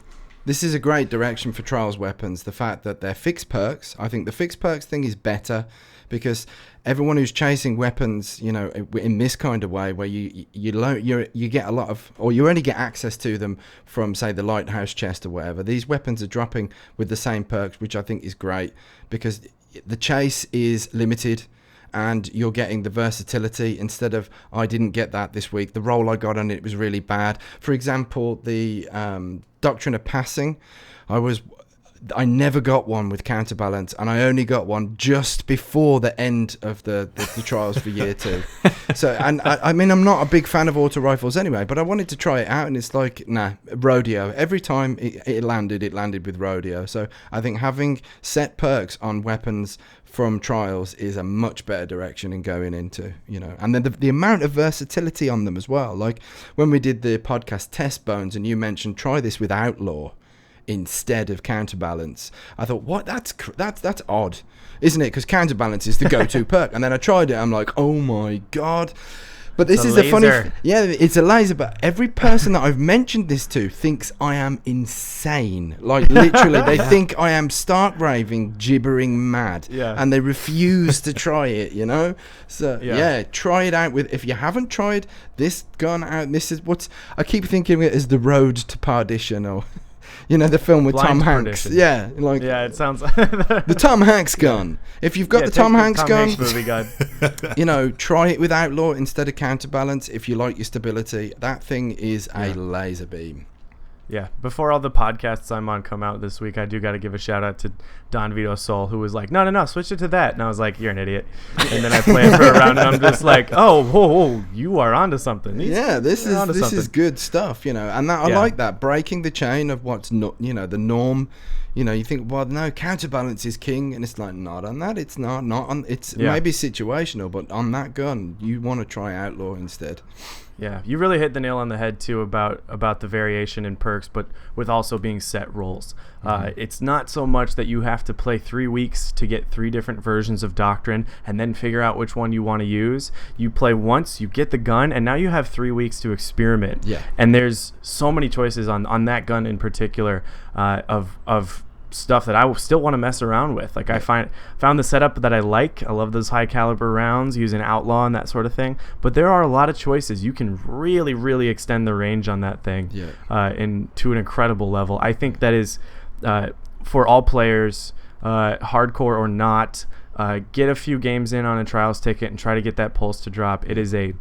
This is a great direction for Trials weapons. The fact that they're fixed perks. I think the fixed perks thing is better because everyone who's chasing weapons, you know, in this kind of way, where you get a lot of, or you only get access to them from, say, the lighthouse chest or whatever. These weapons are dropping with the same perks, which I think is great because the chase is limited. And you're getting the versatility instead of, I didn't get that this week. The roll I got on it was really bad. For example, the Doctrine of Passing, I never got one with counterbalance, and I only got one just before the end of the trials for year 2. So, and I mean, I'm not a big fan of auto rifles anyway, but I wanted to try it out, and it's like, nah, rodeo. Every time it landed with rodeo. So I think having set perks on weapons from trials is a much better direction in going into, you know, and then the amount of versatility on them as well. Like when we did the podcast Test Bones, and you mentioned try this with Outlaw instead of counterbalance. I thought, what? That's odd, isn't it? Because counterbalance is the go-to perk, and then I tried it. I'm like, oh my god. But this is a funny, yeah, it's a laser. But every person that I've mentioned this to thinks I am insane. Like literally, they think I am stark raving, gibbering mad, and they refuse to try it. You know, so yeah, try it out with. If you haven't tried this gun out, this is what's. I keep thinking of it as the road to perdition, or. You know, the film with Tom Hanks. Yeah, like it sounds the Tom Hanks gun. If you've got the Tom Hanks gun, movie gun. You know, try it with Outlaw instead of counterbalance if you like your stability. That thing is a laser beam. Yeah, before all the podcasts I'm on come out this week, I do got to give a shout out to Don Vito Sol, who was like, no, switch it to that. And I was like, you're an idiot. And then I play it for a round, and I'm just like, whoa, you are onto something. This is good stuff, you know. And that I like that, breaking the chain of what's not, you know, the norm. You know, you think, well, no, counterbalance is king, and it's like, not on that. It's not on. It's maybe situational, but on that gun, you want to try Outlaw instead. Yeah, you really hit the nail on the head too about the variation in perks, but with also being set rolls. It's not so much that you have to play 3 weeks to get 3 different versions of Doctrine and then figure out which one you want to use. You play once, you get the gun, and now you have 3 weeks to experiment. Yeah. And there's so many choices on that gun in particular of stuff that I still want to mess around with. Like I found the setup that I like. I love those high caliber rounds using Outlaw and that sort of thing. But there are a lot of choices. You can really, really extend the range on that thing to an incredible level. I think that is for all players, hardcore or not, get a few games in on a trials ticket and try to get that pulse to drop. It is a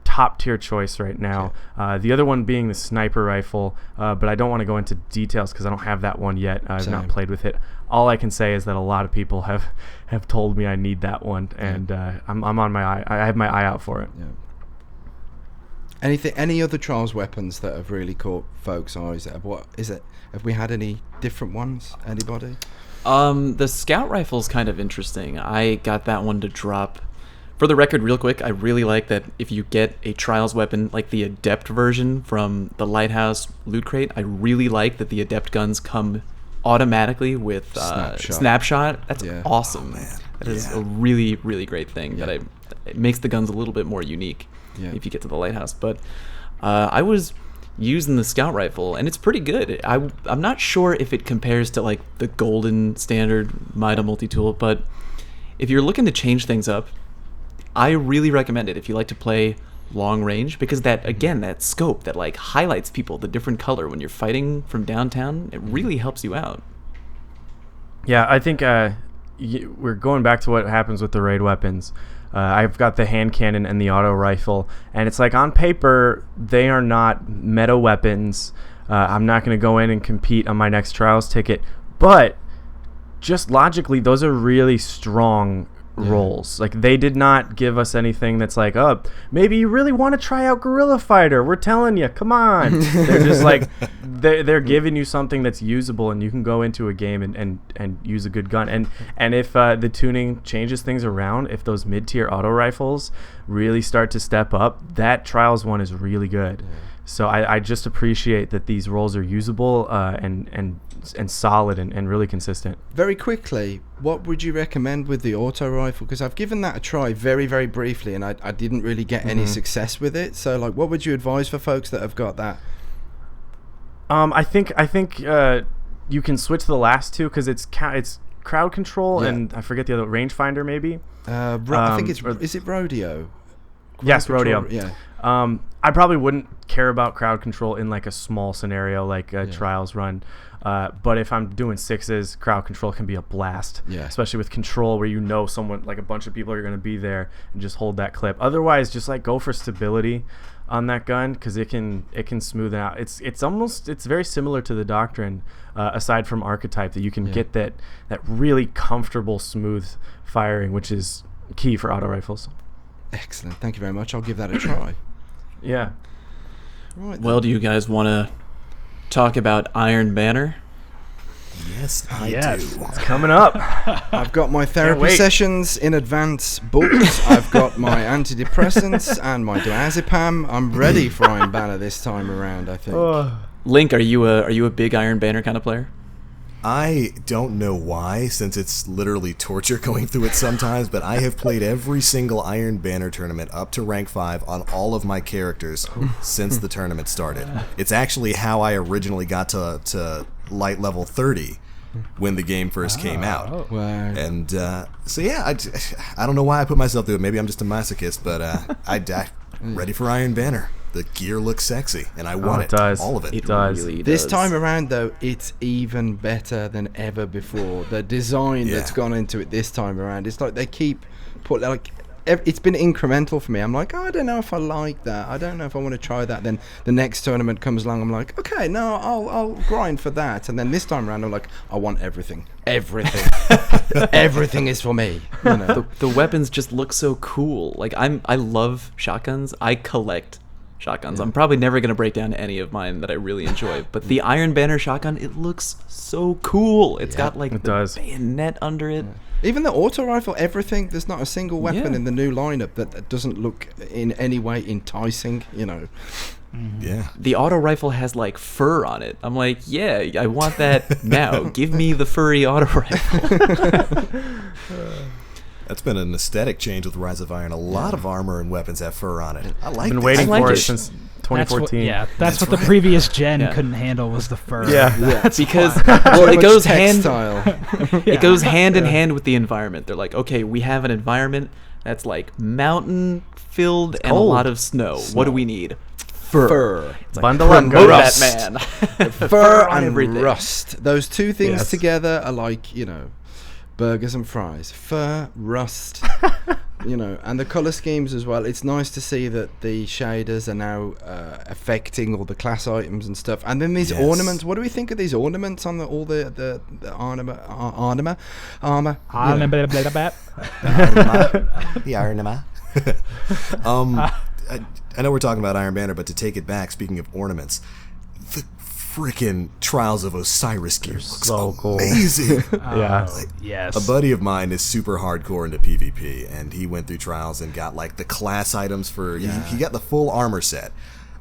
top tier choice right now. The other one being the sniper rifle, but I don't want to go into details because I don't have that one yet. I've not played with it. All I can say is that a lot of people have told me I need that one, and I'm on my eye. I have my eye out for it. Yeah. Any other trials weapons that have really caught folks' eyes? Have we had any different ones? Anybody? The scout rifle's kind of interesting. I got that one to drop. For the record, real quick, I really like that if you get a Trials weapon, like the Adept version from the Lighthouse Loot Crate, I really like that the Adept guns come automatically with Snapshot. That's awesome. Oh, man. That is a really, really great thing. It makes the guns a little bit more unique if you get to the Lighthouse. But I was using the Scout Rifle, and it's pretty good. I'm not sure if it compares to like the golden standard Mida multi-tool, but if you're looking to change things up, I really recommend it if you like to play long range, because that scope that like highlights people the different color when you're fighting from downtown, it really helps you out. Yeah, I think we're going back to what happens with the raid weapons. I've got the hand cannon and the auto rifle, and it's like on paper they are not meta weapons. I'm not going to go in and compete on my next trials ticket, but just logically those are really strong roles. Like they did not give us anything that's like, oh, maybe you really want to try out Guerrilla Fighter, we're telling you, come on. They're just like they're giving you something that's usable, and you can go into a game and use a good gun. And if the tuning changes things around, if those mid-tier auto rifles really start to step up, that Trials one is really good. So I just appreciate that these roles are usable and solid and really consistent. Very quickly, what would you recommend with the auto rifle? Because I've given that a try very, very briefly, and I didn't really get any success with it. So, like, what would you advise for folks that have got that? I think you can switch to the last two because it's crowd control and I forget the other, rangefinder maybe. I think is it rodeo? Yes, rodeo. Yeah. I probably wouldn't care about crowd control in like a small scenario like a trials run. But if I'm doing sixes, crowd control can be a blast. Yeah. Especially with control where you know someone, like a bunch of people are going to be there and just hold that clip. Otherwise, just like go for stability on that gun because it can smooth it out. It's very similar to the Doctrine, aside from archetype, that you can get that really comfortable smooth firing, which is key for auto rifles. Excellent. Thank you very much. I'll give that a try. Yeah. Right. Well, do you guys want to talk about Iron Banner? Yes, I Yes, do. it's coming up. I've got my therapy wait. sessions in advance booked. I've got my antidepressants and my diazepam. I'm ready for Iron Banner this time around, I think. Link, are you a big Iron Banner kind of player? I don't know why, since it's literally torture going through it sometimes, but I have played every single Iron Banner tournament up to rank 5 on all of my characters since the tournament started. It's actually how I originally got to light level 30 when the game first came out. Wow. And so yeah, I don't know why I put myself through it. Maybe I'm just a masochist, but I'm ready for Iron Banner. The gear looks sexy, and I want it does. all of it. It does. Really This does. time around, though, it's even better than ever before. The design that's gone into it this time around, it's like they keep it's been incremental for me. I'm like, I don't know if I like that. I don't know if I want to try that. Then the next tournament comes along. I'm like, okay, no, I'll grind for that. And then this time around, I'm like, I want everything. Everything. Everything is for me. You know? The weapons just look so cool. Like I love shotguns. I collect shotguns. I'm probably never going to break down any of mine that I really enjoy. But the Iron Banner shotgun, it looks so cool. It's got like the bayonet under it. Even the auto rifle, everything. There's not a single weapon Yeah. in the new lineup that doesn't look in any way enticing, you know. Yeah. The auto rifle has like fur on it. I'm like, yeah, I want that now. Give me the furry auto rifle. That's been an aesthetic change with Rise of Iron. A lot of armor and weapons have fur on it. I like I've been this. waiting I like for it it. since That's 2014. that's what right. the previous gen Yeah. couldn't handle was the fur. Yeah. Because Too it much goes hand textile. it goes hand in hand with the environment. They're like, okay, we have an environment that's like mountain filled and a cold. lot of snow. What do we need? Fur. It's like, Bundle up, promote guys. that man. Fur on and everything. rust. Those two things Yes. together are like, you know, burgers and fries. Fur, rust, you know, and the color schemes as well. It's nice to see that the shaders are now affecting all the class items and stuff. And then these Yes. ornaments. What do we think of these ornaments on all the armor? The Iron I know we're talking about Iron Banner, but to take it back, speaking of ornaments, the freaking Trials of Osiris gear looks so cool. amazing. Yeah. Yes. A buddy of mine is super hardcore into PvP, and he went through Trials and got like the class items for. He got the full armor set,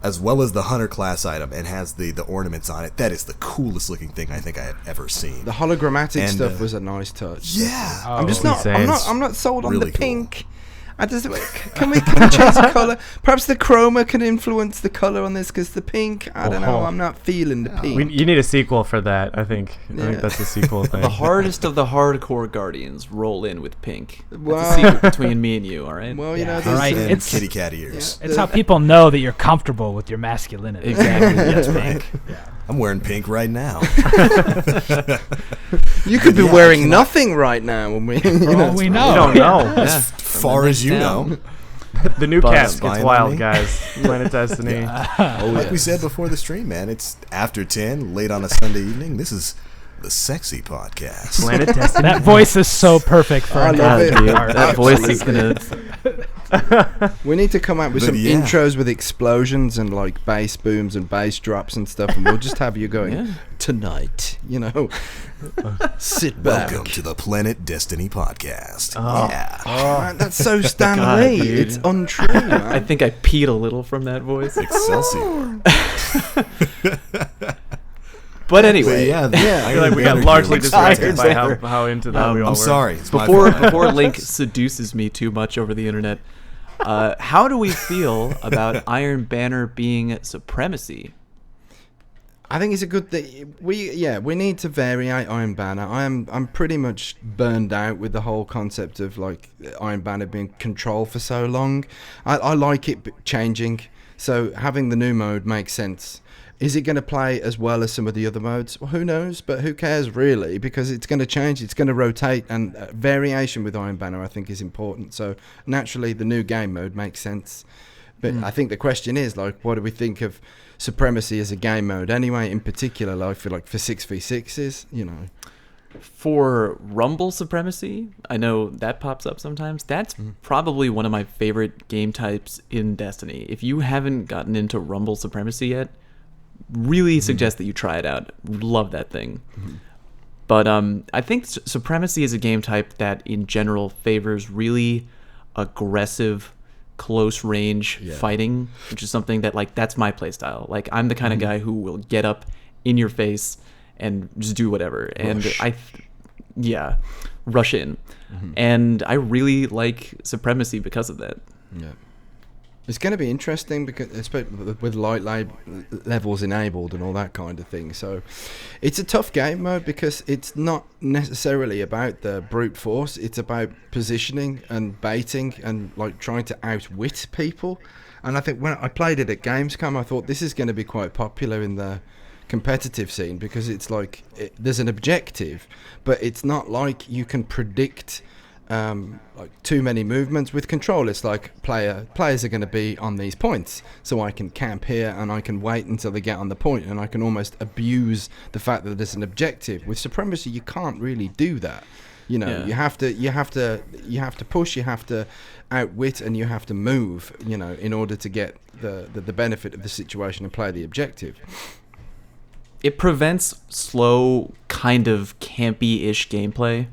as well as the Hunter class item, and has the ornaments on it. That is the coolest looking thing I think I have ever seen. The hologrammatic And, stuff was a nice touch. Yeah. I'm just it's not. insane. I'm not sold on Really the cool. pink. Can we change the color? Perhaps the chroma can influence the color on this because the pink. I don't know. I'm not feeling the pink. You need a sequel for that, I think. I Yeah. think that's a sequel thing. The hardest of the hardcore guardians roll in with pink. That's Wow. a secret between me and you, all right? Well, you know, Yeah. there's, Right. And It's- kitty cat ears. It's how people know that you're comfortable with your masculinity. Exactly. That's right. I'm wearing pink right now. you could be Yeah, I wearing cannot- nothing right now when we. For all we know. You don't know. As far as you know. The new Buzz cast spying gets on wild, me. guys. Planet Destiny. Like we said before the stream, man, it's after 10, late on a Sunday evening. This is the Sexy Podcast. Planet Destiny. That voice is so perfect for I an love it. acting Dude, art. that voice is gonna. We need to come out with But some yeah. intros with explosions and like bass booms and bass drops and stuff, and we'll just have you going Yeah. tonight. You know, sit back. Welcome to the Planet Destiny Podcast. Oh. Yeah. Man, that's so Stan God, Lee. dude. It's untrue, man. I think I peed a little from that voice. Excelsior. But anyway, yeah, I feel like we got largely distracted by Iron how into that we all I'm were. sorry. It's my before fault. before Link seduces me too much over the internet, how do we feel about Iron Banner being supremacy? I think it's a good thing. We need to variate Iron Banner. I'm pretty much burned out with the whole concept of like Iron Banner being control for so long. I like it changing. So having the new mode makes sense. Is it going to play as well as some of the other modes? Well, who knows? But who cares really? Because it's going to change. It's going to rotate, and variation with Iron Banner I think is important. So naturally, the new game mode makes sense. But I think the question is like, what do we think of supremacy as a game mode anyway? In particular, like for 6v6s, you know. For Rumble Supremacy, I know that pops up sometimes. That's probably one of my favorite game types in Destiny. If you haven't gotten into Rumble Supremacy yet, really suggest that you try it out. Love that thing. But I think Supremacy is a game type that in general favors really aggressive, close range fighting, which is something that like that's my play style. Like I'm the kind of guy who will get up in your face and just do whatever. And rush in. And I really like Supremacy because of that. Yeah. It's going to be interesting because especially with light levels enabled and all that kind of thing. So it's a tough game mode because it's not necessarily about the brute force. It's about positioning and baiting and like trying to outwit people. And I think when I played it at Gamescom, I thought this is going to be quite popular in the competitive scene because it's like there's an objective, but it's not like you can predict like too many movements. With control it's like players are going to be on these points, so I can camp here and I can wait until they get on the point and I can almost abuse the fact that there's an objective. With supremacy you can't really do that, you know. You have to push, you have to outwit, and you have to move, you know, in order to get the benefit of the situation and play the objective. It prevents slow, kind of campy-ish gameplay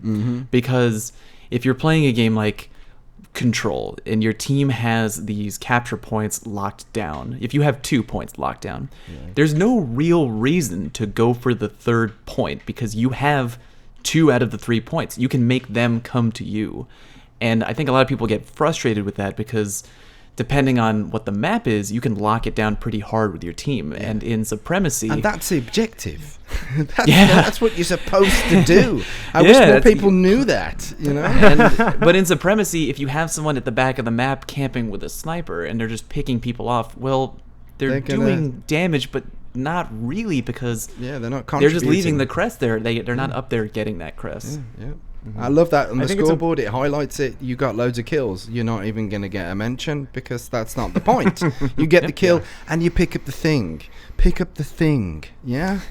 because if you're playing a game like Control and your team has these capture points locked down, if you have 2 points locked down, there's no real reason to go for the third point because you have 2 out of the 3 points. You can make them come to you. And I think a lot of people get frustrated with that because depending on what the map is, you can lock it down pretty hard with your team. And in Supremacy... And that's the objective. That's what you're supposed to do. I wish more people knew that, you know? But in Supremacy, if you have someone at the back of the map camping with a sniper and they're just picking people off, well, they're doing damage, but not really because they're not contributing. They're just leaving the crest there. They're not up there getting that crest. I love that on the scoreboard. It highlights it. You got loads of kills. You're not even going to get a mention because that's not the point. You get the kill and you pick up the thing. Yeah.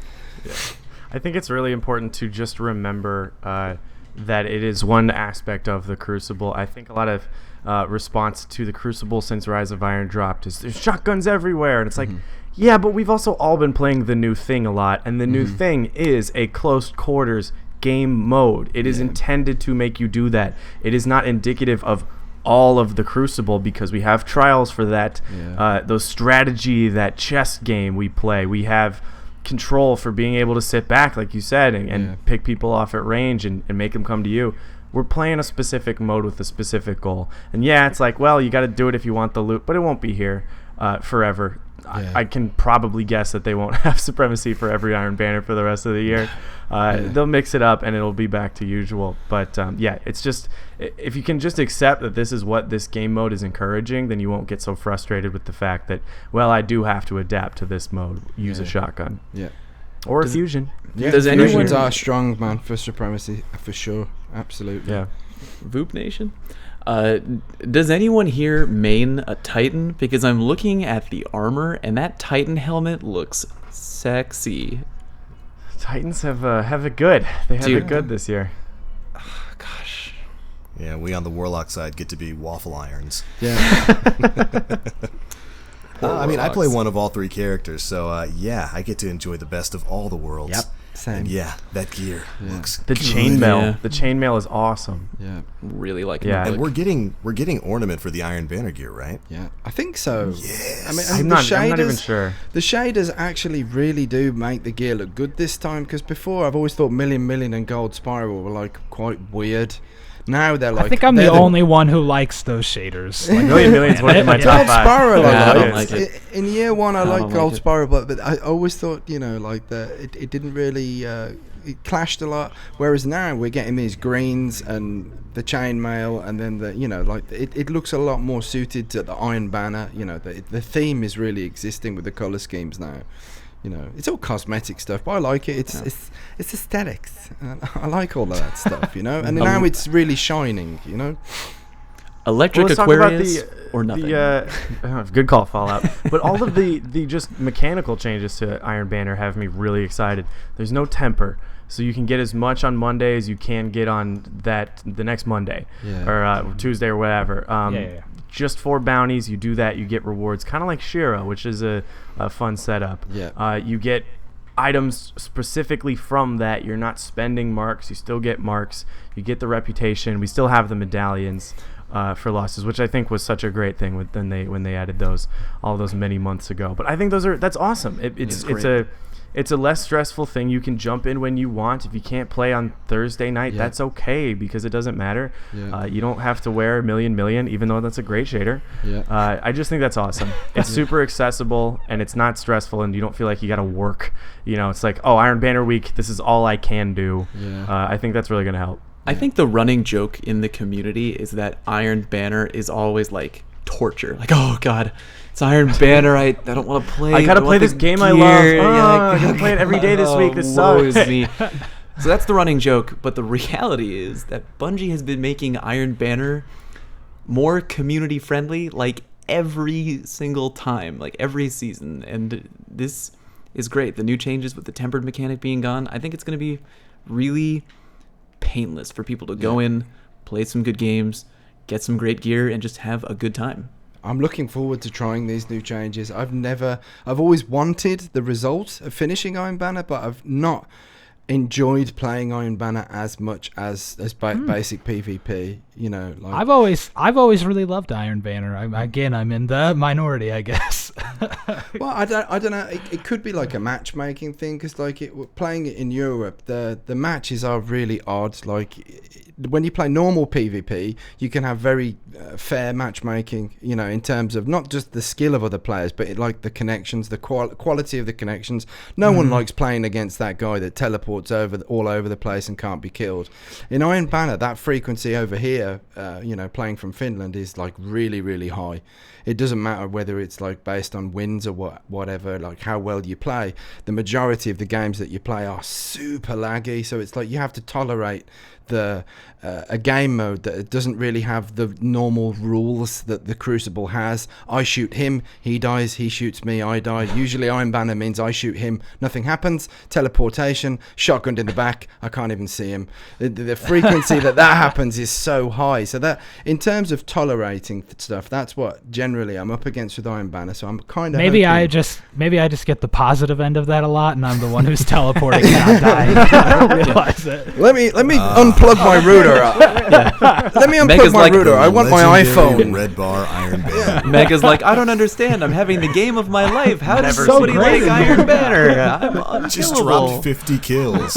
I think it's really important to just remember that it is one aspect of the Crucible. I think a lot of response to the Crucible since Rise of Iron dropped is there's shotguns everywhere, and it's like, yeah, but we've also all been playing the new thing a lot, and the new thing is a close quarters game mode. It is intended to make you do that. It is not indicative of all of the Crucible because we have trials for that. Those strategy, that chess game we play. We have Control for being able to sit back, like you said, and pick people off at range and make them come to you. We're playing a specific mode with a specific goal. And it's like, well, you got to do it if you want the loot, but it won't be here forever. I can probably guess that they won't have Supremacy for every Iron Banner for the rest of the year. They'll mix it up and it'll be back to usual. But it's just, if you can just accept that this is what this game mode is encouraging, then you won't get so frustrated with the fact that, well, I do have to adapt to this mode, use a shotgun. Or a fusion. Does anyone... Fusions are strong, man, for Supremacy, for sure. Absolutely. Voop Nation? Does anyone here main a Titan? Because I'm looking at the armor, and that Titan helmet looks sexy. Titans have it good. They have it good this year. Oh, gosh. Yeah, we on the Warlock side get to be waffle irons. I mean, I play one of all 3 characters, so I get to enjoy the best of all the worlds. Yep, same. And that gear looks the good. chainmail. The chainmail is awesome. Really like it. And we're getting ornament for the Iron Banner gear, right? I think so. Yes. I mean, I'm not even sure. The shaders actually really do make the gear look good this time, because before I've always thought Million and Gold Spiral were like quite weird. Now they're like. I think I'm they're the only one who likes those shaders. Like, Millions one in my top Gold 5. Spiral, Yeah, I I don't liked. like it. In year one, I liked don't Gold like it. Spiral, but I always thought, like it didn't really. It clashed a lot. Whereas now we're getting these greens and the chainmail, and then it looks a lot more suited to the Iron Banner. The theme is really existing with the color schemes now. It's all cosmetic stuff, but I like it. It's aesthetics. I like all of that stuff, and now it's really shining, Electric Let's talk about Aquarius or nothing. Good call, Fallout. But all of the just mechanical changes to Iron Banner have me really excited. There's no temper, so you can get as much on Monday as you can get on the next Monday or Tuesday or whatever. Just 4 bounties, you do that, you get rewards, kind of like Shira, which is a fun setup. You get items specifically from that. You're not spending marks, you still get marks. You get the reputation. We still have the medallions for losses, which I think was such a great thing when they added all those many months ago. But I think that's awesome. It's a less stressful thing. You can jump in when you want. If you can't play on Thursday night, that's okay, because it doesn't matter. You don't have to wear million, even though that's a great shader. I just think that's awesome. It's super accessible, and it's not stressful, and you don't feel like you got to work. It's like, oh, Iron Banner week, this is all I can do. I think that's really going to help. I think the running joke in the community is that Iron Banner is always like torture. Like, oh God, it's Iron Banner. I don't want to play. I gotta play this game I love. I gotta God. play it every day this week. This woe sucks. is me. So that's the running joke. But the reality is that Bungie has been making Iron Banner more community friendly, like every single time, like every season. And this is great. The new changes with the tempered mechanic being gone, I think it's going to be really painless for people to go in, play some good games, get some great gear, and just have a good time. I'm looking forward to trying these new changes. I've always wanted the result of finishing Iron Banner, but I've not enjoyed playing Iron Banner as much as basic PvP. I've always really loved Iron Banner. I'm in the minority, I guess. Well, I don't know. It could be like a matchmaking thing, because playing it in Europe, the matches are really odd. Like when you play normal PvP, you can have very fair matchmaking. In terms of not just the skill of other players, but like the connections, the quality of the connections. No one likes playing against that guy that teleports all over the place and can't be killed. In Iron Banner, that frequency over here, playing from Finland, is like really, really high. It doesn't matter whether it's like based on wins or whatever, like how well you play. The majority of the games that you play are super laggy, so it's like you have to tolerate a game mode that doesn't really have the normal rules that the Crucible has. I shoot him, he dies, he shoots me, I die. Usually Iron Banner means I shoot him, nothing happens. Teleportation, shotgunned in the back, I can't even see him. The frequency that happens is so high. So that, in terms of tolerating stuff, that's what generally I'm up against with Iron Banner. So I'm kind of maybe I just get the positive end of that a lot, and I'm the one who's teleporting and not dying. I don't realize it. Let me unplug my router. Let me unplug Mega's my like, router. I want my Legendary iPhone. Red bar Iron Banner. Mega's like, I don't understand. I'm having the game of my life. How does Never somebody seen like it. Iron Banner? I'm Just unkillable. dropped 50 kills.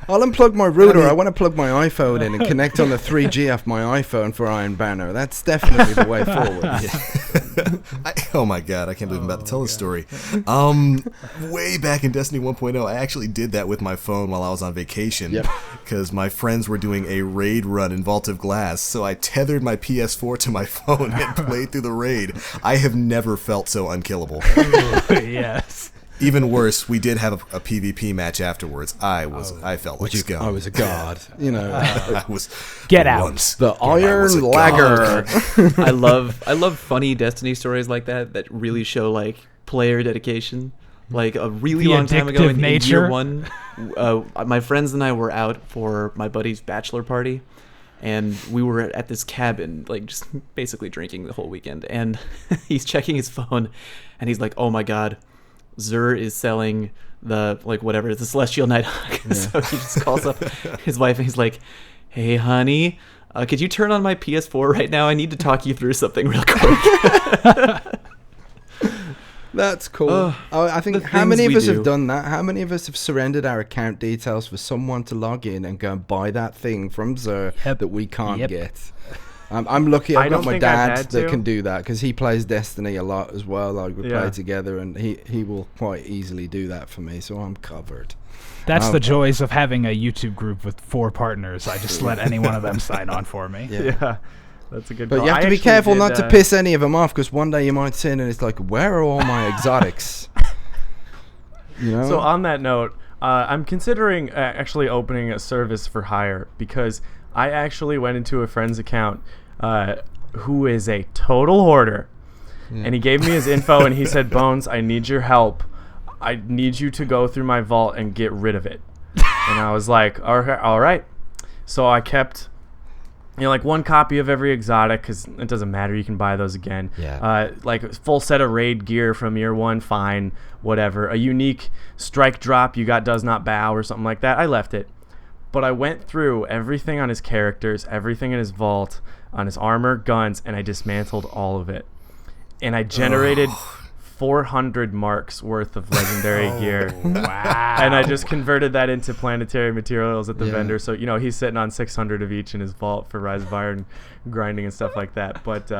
I'll unplug my router. I want to plug my iPhone in and connect on the 3G off my iPhone for Iron Banner. That's definitely the way forward. Oh my God, I can't believe I'm about to tell this story. Way back in Destiny 1.0, I actually did that with my phone while I was on vacation, because my friends were doing a raid run in Vault of Glass, so I tethered my PS4 to my phone and played through the raid. I have never felt so unkillable. Yes. Even worse, we did have a PvP match afterwards. I felt like scum. I was a god. I was. Get out. once. The I was Iron a Lagger. god. I love funny Destiny stories like that really show like player dedication. Like a really The long time ago addictive in nature. year one, my friends and I were out for my buddy's bachelor party, and we were at this cabin, like just basically drinking the whole weekend. And he's checking his phone, and he's like, "Oh my God, Xur is selling the the Celestial Nighthawk." So he just calls up his wife and he's like, "Hey honey, could you turn on my PS4 right now? I need to talk you through something real quick." That's cool. I think the how many of things us we have do. done that? How many of us have surrendered our account details for someone to log in and go and buy that thing from Xur Yep. that we can't Yep. get? I'm lucky I I've got don't my think I've dad had that to. can do that because he plays Destiny a lot as well. Like we Yeah. play together, and he will quite easily do that for me, so I'm covered. That's the joys of having a YouTube group with 4 partners. I just let any one of them sign on for me. Yeah. That's a good But call. you have I to be actually careful did, not to piss any of them off, because one day you might sit in and it's like, where are all my exotics? You know? So on that note, I'm considering actually opening a service for hire, because I actually went into a friend's account who is a total hoarder. And he gave me his info and he said, Bones, I need your help. I need you to go through my vault and get rid of it. And I was like, all right. So I kept, like 1 copy of every exotic, because it doesn't matter. You can buy those again. Yeah. Like a full set of raid gear from year 1, fine, whatever. A unique strike drop you got does not bow or something like that. I left it. But I went through everything on his characters, everything in his vault, on his armor, guns, and I dismantled all of it. And I generated 400 marks worth of legendary gear. Wow. And I just converted that into planetary materials at the Yeah. vendor. So, he's sitting on 600 of each in his vault for Rise of Iron grinding and stuff like that. But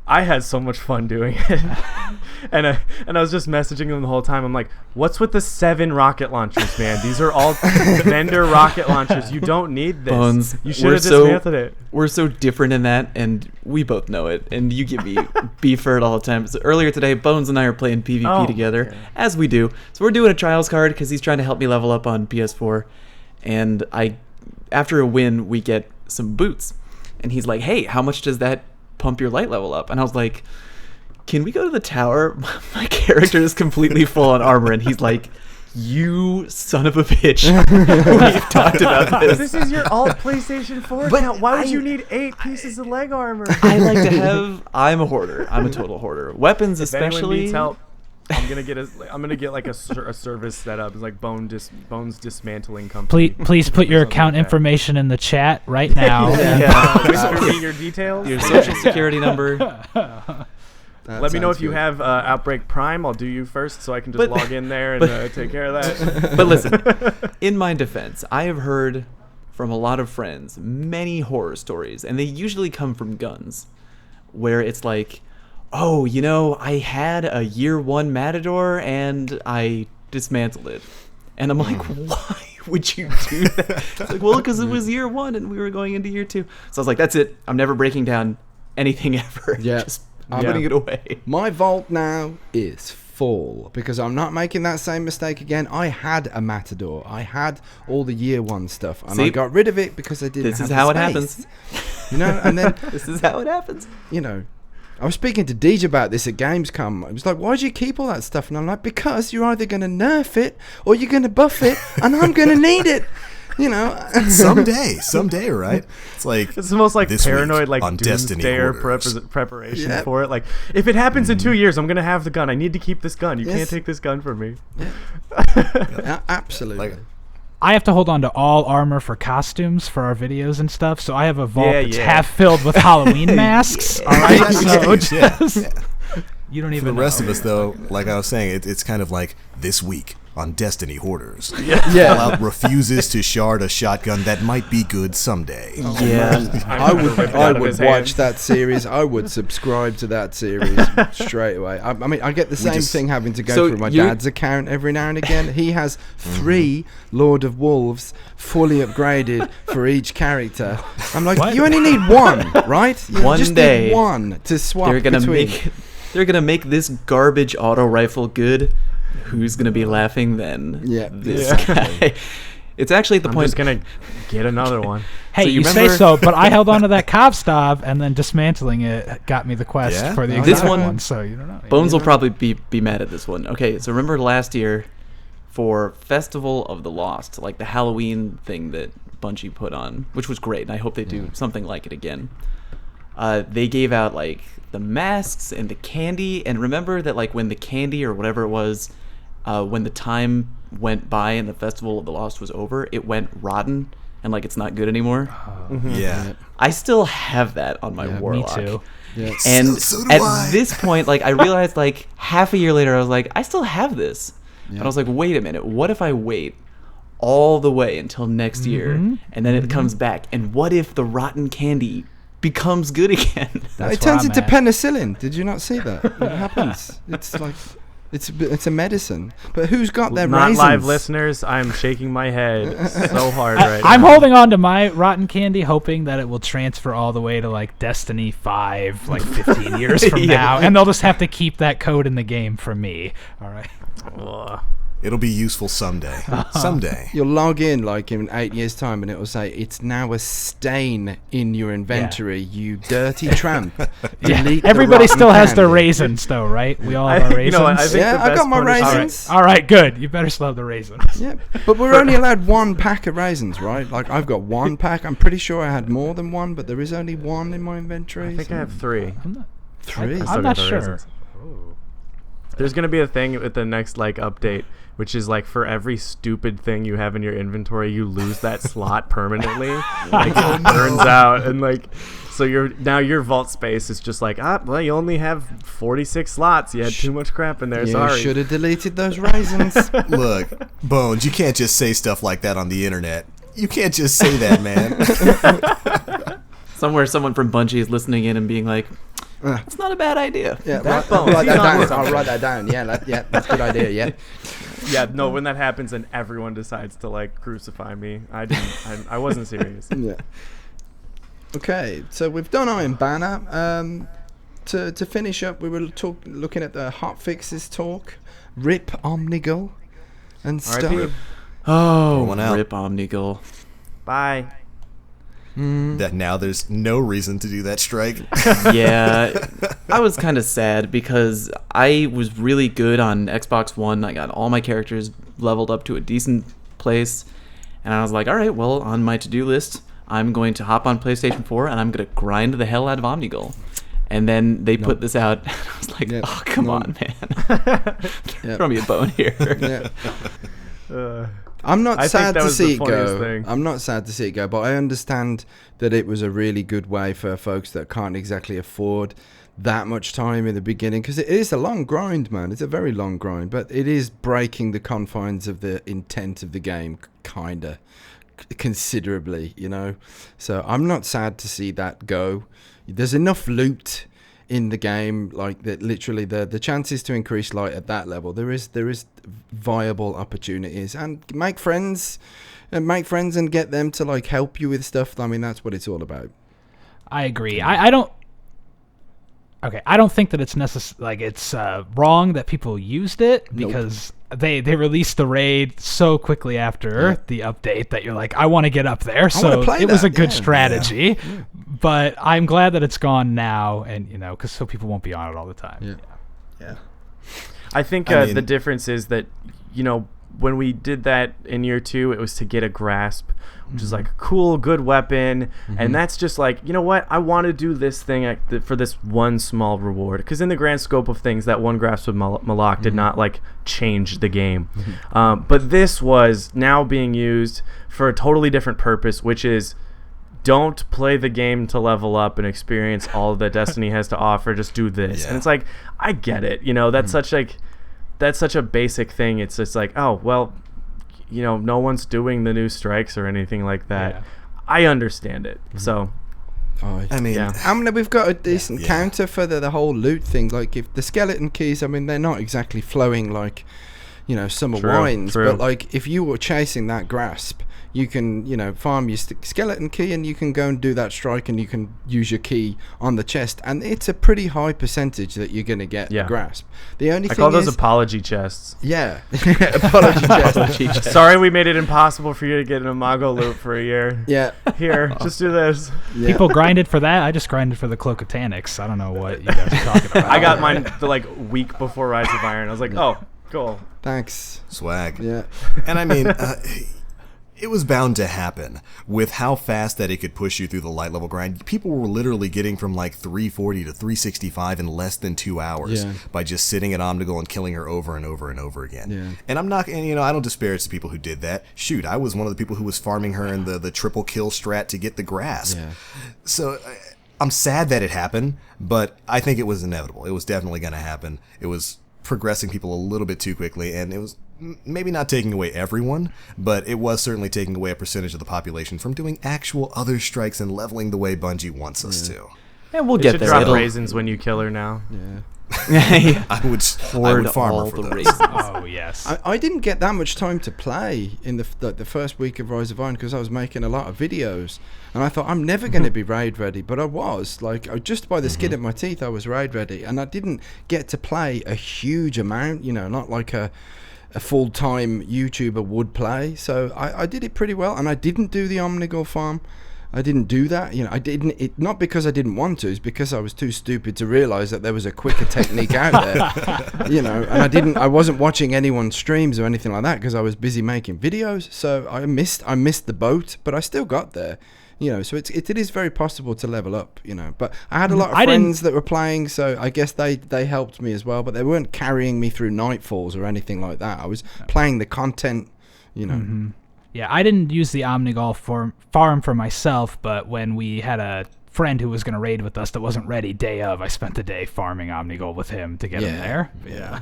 I had so much fun doing it. and I was just messaging them the whole time. I'm like, what's with the 7 rocket launchers, man? These are all vendor rocket launchers. You don't need this. Bones, You should we're have dismantled it. We're so different in that, and we both know it. And you give me beef for it all the time. So earlier today, Bones and I are playing PvP together, as we do. So we're doing a trials card because he's trying to help me level up on PS4. And after a win, we get some boots. And he's like, hey, how much does that pump your light level up? And I was like, can we go to the tower? My character is completely full on armor. And he's like, you son of a bitch. We've talked about this. This is your alt PlayStation 4 But account. Why would I- you need 8 pieces of leg armor? I like to have. I'm a hoarder. I'm a total hoarder. Weapons, If anyone especially. needs help, I'm gonna get like a service set up. It's like Bones Dismantling Company. Please put your Something account like that. information in the chat right now. Whisper me your details. Your social security number. That Let me know sounds if you good. have Outbreak Prime. I'll do you first, so I can just But- log in there and take care of that. But listen, in my defense, I have heard from a lot of friends many horror stories, and they usually come from guns, where it's like, oh, I had a year 1 Matador and I dismantled it. And I'm like, why would you do that? It's like, well, because it was year 1 and we were going into year 2. So I was like, that's it. I'm never breaking down anything ever. Yeah. Just putting it away. My vault now is full because I'm not making that same mistake again. I had a Matador. I had all the year 1 stuff, and I See? got rid of it because I didn't This have is the how it space. happens. And then, This is how it happens. I was speaking to Deej about this at Gamescom. It was like, why'd you keep all that stuff? And I'm like, because you're either going to nerf it or you're going to buff it, and I'm going to need it. Someday, right? It's like It's the most like this week paranoid like on Destiny doomsdayer Hoarders. preparation Yeah. for it. Like, if it happens in 2 years, I'm gonna have the gun. I need to keep this gun. You Yes. can't take this gun from me. Absolutely. Like- I have to hold on to all armor for costumes for our videos and stuff, so I have a vault Yeah, that's yeah. half filled with Halloween masks. All right, so Yeah. just, you don't For even the rest know. of us, though, like I was saying, it's kind of like this week on Destiny Hoarders. Yeah. Fallout refuses to shard a shotgun that might be good someday. Yeah. I Rip it would out of his watch hand. that series. I would subscribe to that series straight away. I mean, I get the same just- thing having to go So through my you're- dad's account every now and again. He has 3 Lord of Wolves fully upgraded for each character. I'm like, What? you only need 1, right? You One just day, need 1 to swap They're gonna between. they're gonna make this garbage auto rifle good. Who's gonna be laughing then? Yeah. This Yeah. guy. It's actually at the I'm point. just gonna get another one. Hey, So you you say remember- so, but I held on to that Kovstov, and then dismantling it got me the quest Yeah? for the This exotic one- so you don't know. Bones will probably be mad at this one. Okay, so remember last year for Festival of the Lost, like the Halloween thing that Bungie put on, which was great, and I hope they do something like it again. They gave out like the masks and the candy, and remember that like when the candy or whatever it was, when the time went by and the Festival of the Lost was over, it went rotten and like it's not good anymore. Yeah. I still have that on my Me warlock. too. Yeah. And So do at I. this point, like I realized like half a year later, I was like, I still have this. Yeah. And I was like, wait a minute, what if I wait all the way until next year and then it comes back? And what if the rotten candy becomes good again? That's It where turns I'm into at. penicillin. Did you not see that? It happens. It's like it's a medicine. But who's got their Not raisins? live listeners, I'm shaking my head so hard right now. I'm holding on to my rotten candy, hoping that it will transfer all the way to like Destiny 5, like 15 years from Yeah. now, and they'll just have to keep that code in the game for me. All right. Ugh. It'll be useful someday. Someday. You'll log in like in 8 years' time, and it will say it's now a stain in your inventory. You dirty tramp. Delete the Everybody rotten still has their candy. raisins, though, right? We all have our You raisins. know what, I think Yeah, the I best got my punishment- raisins. All right, good. You better still have the raisins. Yeah, but we're only allowed one pack of raisins, right? Like I've got one pack. I'm pretty sure I had more than one, but there is only one in my inventory. I think I have 3. three. still I'm got not the sure. raisins. There's gonna be a thing with the next like update, which is like for every stupid thing you have in your inventory, you lose that slot permanently. Like it turns out, and like, so your vault space is just like, well, you only have 46 slots. You had too much crap in there. You Sorry. should have deleted those raisins. Look, Bones, you can't just say stuff like that on the internet. You can't just say that, man. Somewhere someone from Bungie is listening in and being like, it's not a bad idea. Yeah, That write Bones, that he's on down. with I'll write that down. Yeah, that's a good idea. Yeah. Yeah, no. When that happens and everyone decides to like crucify me, I wasn't serious. Yeah. Okay, so we've done Iron Banner. To finish up, we were looking at the Hotfixes talk, Rip Omnigul, and stuff. R.I.P. Oh, One out. rip Omnigul. Bye. That now there's no reason to do that strike. Yeah, I was kind of sad because I was really good on Xbox One. I got all my characters leveled up to a decent place, and I was like, all right, well, on my to-do list, I'm going to hop on PlayStation 4 and I'm going to grind the hell out of Omnigul. And then they put this out, and I was like, Yeah. oh, come No. on, man. Yeah. Throw me a bone here. Yeah. I'm not I think sad that to was the see it funniest go. thing. I'm not sad to see it go, but I understand that it was a really good way for folks that can't exactly afford that much time in the beginning, because it is a long grind, man. It's a very long grind, but it is breaking the confines of the intent of the game, kinda, considerably, you know. So I'm not sad to see that go. There's enough loot in the game, like that. Literally, the chances to increase light at that level, there is viable opportunities, and make friends and get them to like help you with stuff. I mean, that's what it's all about. I agree. I don't. Okay, I don't think that it's it's wrong that people used it, because they released the raid so quickly after the update that you're like, I want to get up there. So play it was a that, good yeah. strategy, but I'm glad that it's gone now, and because so people won't be on it all the time. Yeah. I think I mean- the difference is that, when we did that in year 2, it was to get a grasp, which is like a cool, good weapon. And that's just like, you know what? I want to do this thing for this one small reward. Because in the grand scope of things, that one grasp with Malak did not like change the game. But this was now being used for a totally different purpose, which is don't play the game to level up and experience all that Destiny has to offer. Just do this. Yeah. And it's like, I get it. That's such a basic thing. It's just like, oh, well, no one's doing the new strikes or anything like that. Yeah. I understand it. So, I mean, Yeah. We've got a decent Yeah. counter for the whole loot thing. Like, if the skeleton keys, I mean, they're not exactly flowing like, summer True, wines. true. But like, if you were chasing that grasp, you can, farm your skeleton key, and you can go and do that strike, and you can use your key on the chest, and it's a pretty high percentage that you're going to get Yeah. a grasp. The only I thing call those is, apology chests. yeah, apology chest. Sorry we made it impossible for you to get an Imago loot for a year. Yeah, Here, just do this. yeah. People grinded for that. I just grinded for the Cloak of Taniks. I don't know what you guys are talking about. I got mine the week before Rise of Iron. I was like, oh, cool. Thanks. swag. Yeah. And I mean, it was bound to happen with how fast that it could push you through the light level grind. People were literally getting from like 340 to 365 in less than 2 hours by just sitting at Omnigul and killing her over and over and over again. Yeah. And I'm not, and I don't disparage the people who did that. Shoot, I was one of the people who was farming her in the triple kill strat to get the grasp. Yeah. So I'm sad that it happened, but I think it was inevitable. It was definitely going to happen. It was progressing people a little bit too quickly, and it was maybe not taking away everyone, but it was certainly taking away a percentage of the population from doing actual other strikes and leveling the way Bungie wants us to. And we'll get there. Drop raisins when you kill her now. Yeah. I would farm her for those. Raisins. Oh yes. I didn't get that much time to play in the first week of Rise of Iron because I was making a lot of videos, and I thought I'm never going to be raid ready, but I was just by the skin of my teeth I was raid ready, and I didn't get to play a huge amount, not like a full-time YouTuber would play. So I did it pretty well, and I didn't do the Omnigul farm. I didn't do that. I didn't. Not because I didn't want to. It's because I was too stupid to realize that there was a quicker technique out there. And I wasn't watching anyone's streams or anything like that because I was busy making videos. So I missed the boat, but I still got there. So it is very possible to level up. But I had a lot of friends that were playing, so I guess they helped me as well. But they weren't carrying me through nightfalls or anything like that. I was playing the content. Yeah, I didn't use the Omnigul farm for myself, but when we had a friend who was going to raid with us that wasn't ready day of, I spent the day farming Omnigul with him to get him there. Yeah.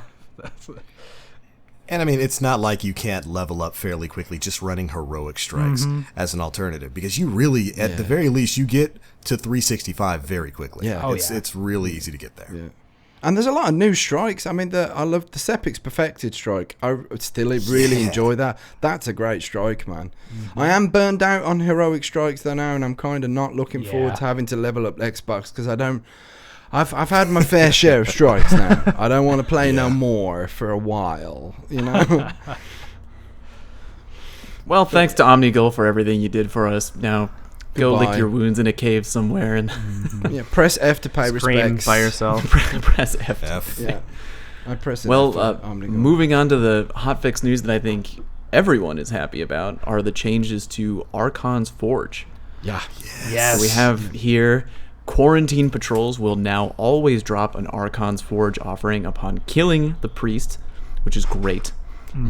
And I mean, it's not like you can't level up fairly quickly just running heroic strikes as an alternative, because you really, at the very least, you get to 365 very quickly. Yeah. It's really easy to get there. Yeah. And there's a lot of new strikes. I mean, I love the Sepix Perfected strike. I still really enjoy that. That's a great strike, man. I am burned out on heroic strikes though now, and I'm kind of not looking forward to having to level up Xbox because I don't. I've had my fair share of strikes now. I don't want to play no more for a while. Well, thanks to Omnigul for everything you did for us. Now, go lick your wounds in a cave somewhere and press F to pay scream respects. By yourself. Press F. Yeah, I press it. Well, moving on to the hotfix news that I think everyone is happy about are the changes to Archon's Forge. Yeah. Yes. So we have here, quarantine patrols will now always drop an Archon's Forge offering upon killing the priest, which is great.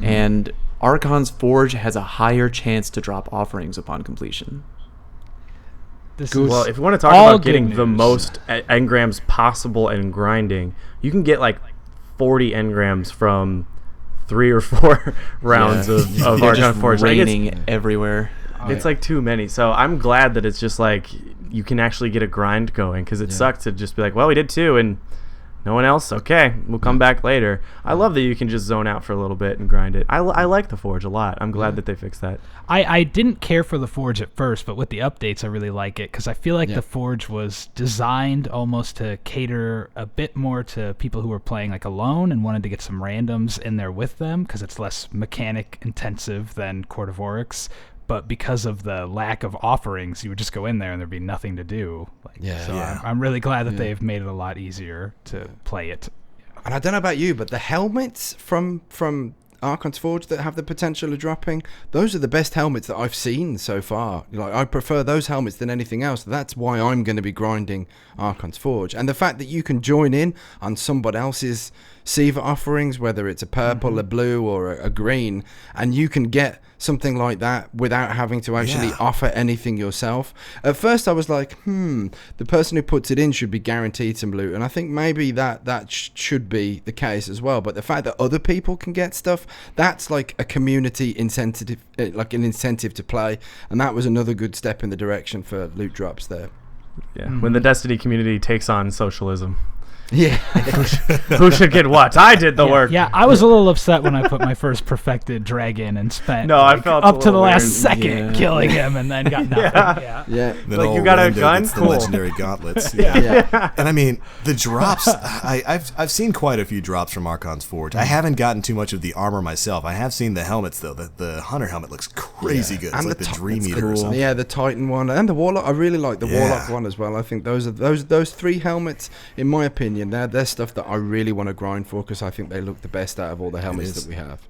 And Archon's Forge has a higher chance to drop offerings upon completion. Well, if you want to talk about getting the most engrams possible and grinding, you can get like 40 engrams from 3 or 4 rounds of Archon Forge. Raining everywhere. It's like too many. So I'm glad that it's just like you can actually get a grind going, because it sucks to just be like, well, we did 2 and no one else. Okay, we'll come back later. I love that you can just zone out for a little bit and grind it. I like the Forge a lot. I'm glad that they fixed that. I didn't care for the Forge at first, but with the updates, I really like it, because I feel like the Forge was designed almost to cater a bit more to people who were playing like alone and wanted to get some randoms in there with them, because it's less mechanic intensive than Court of Oryx. But because of the lack of offerings, you would just go in there and there'd be nothing to do. I'm really glad that they've made it a lot easier to play it. And I don't know about you, but the helmets from Archon's Forge that have the potential of dropping, those are the best helmets that I've seen so far. I prefer those helmets than anything else. That's why I'm going to be grinding Archon's Forge. And the fact that you can join in on somebody else's Siva offerings, whether it's a purple, a blue, or a green, and you can get something like that without having to actually offer anything yourself. At first I was like, the person who puts it in should be guaranteed some loot, and I think maybe that should be the case as well. But the fact that other people can get stuff, that's like a community incentive, like an incentive to play, and that was another good step in the direction for loot drops there. When the Destiny community takes on socialism. Yeah. Who should get what? I did the work. Yeah, I was a little upset when I put my first perfected dragon and spent I felt up to the last second killing him and then got nothing. Yeah. Like, you got a gun? Cool. The legendary gauntlets. Yeah. And I mean, the drops, I've seen quite a few drops from Archon's Forge. I haven't gotten too much of the armor myself. I have seen the helmets, though. The Hunter helmet looks crazy good. It's and like the Dream Eater or something. Yeah, the Titan one. And the Warlock. I really like the Warlock one as well. I think those 3 helmets, in my opinion, they're stuff that I really want to grind for, because I think they look the best out of all the helmets that we have.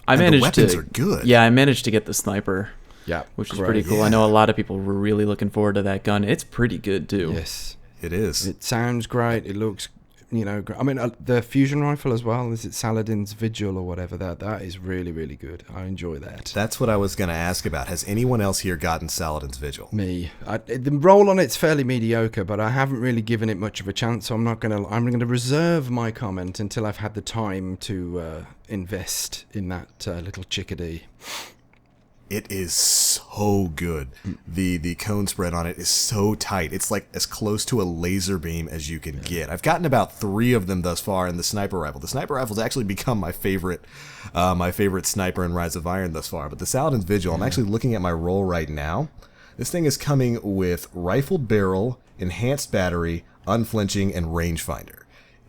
I And the managed weapons to. are good. Yeah, I managed to get the sniper, Yeah, which is great. pretty cool. Yeah. I know a lot of people were really looking forward to that gun. It's pretty good too. Yes, It is. it sounds great. It looks, I mean, the fusion rifle as well. Is it Saladin's Vigil or whatever? That is really, really good. I enjoy that. That's what I was going to ask about. Has anyone else here gotten Saladin's Vigil? Me, the roll on it's fairly mediocre, but I haven't really given it much of a chance. So I'm going to reserve my comment until I've had the time to invest in that little chickadee. It is so good. The cone spread on it is so tight. It's like as close to a laser beam as you can get. I've gotten about 3 of them thus far in the sniper rifle. The sniper rifle's actually become my favorite sniper in Rise of Iron thus far. But the Saladin's Vigil, I'm actually looking at my roll right now. This thing is coming with rifled barrel, enhanced battery, unflinching, and rangefinder.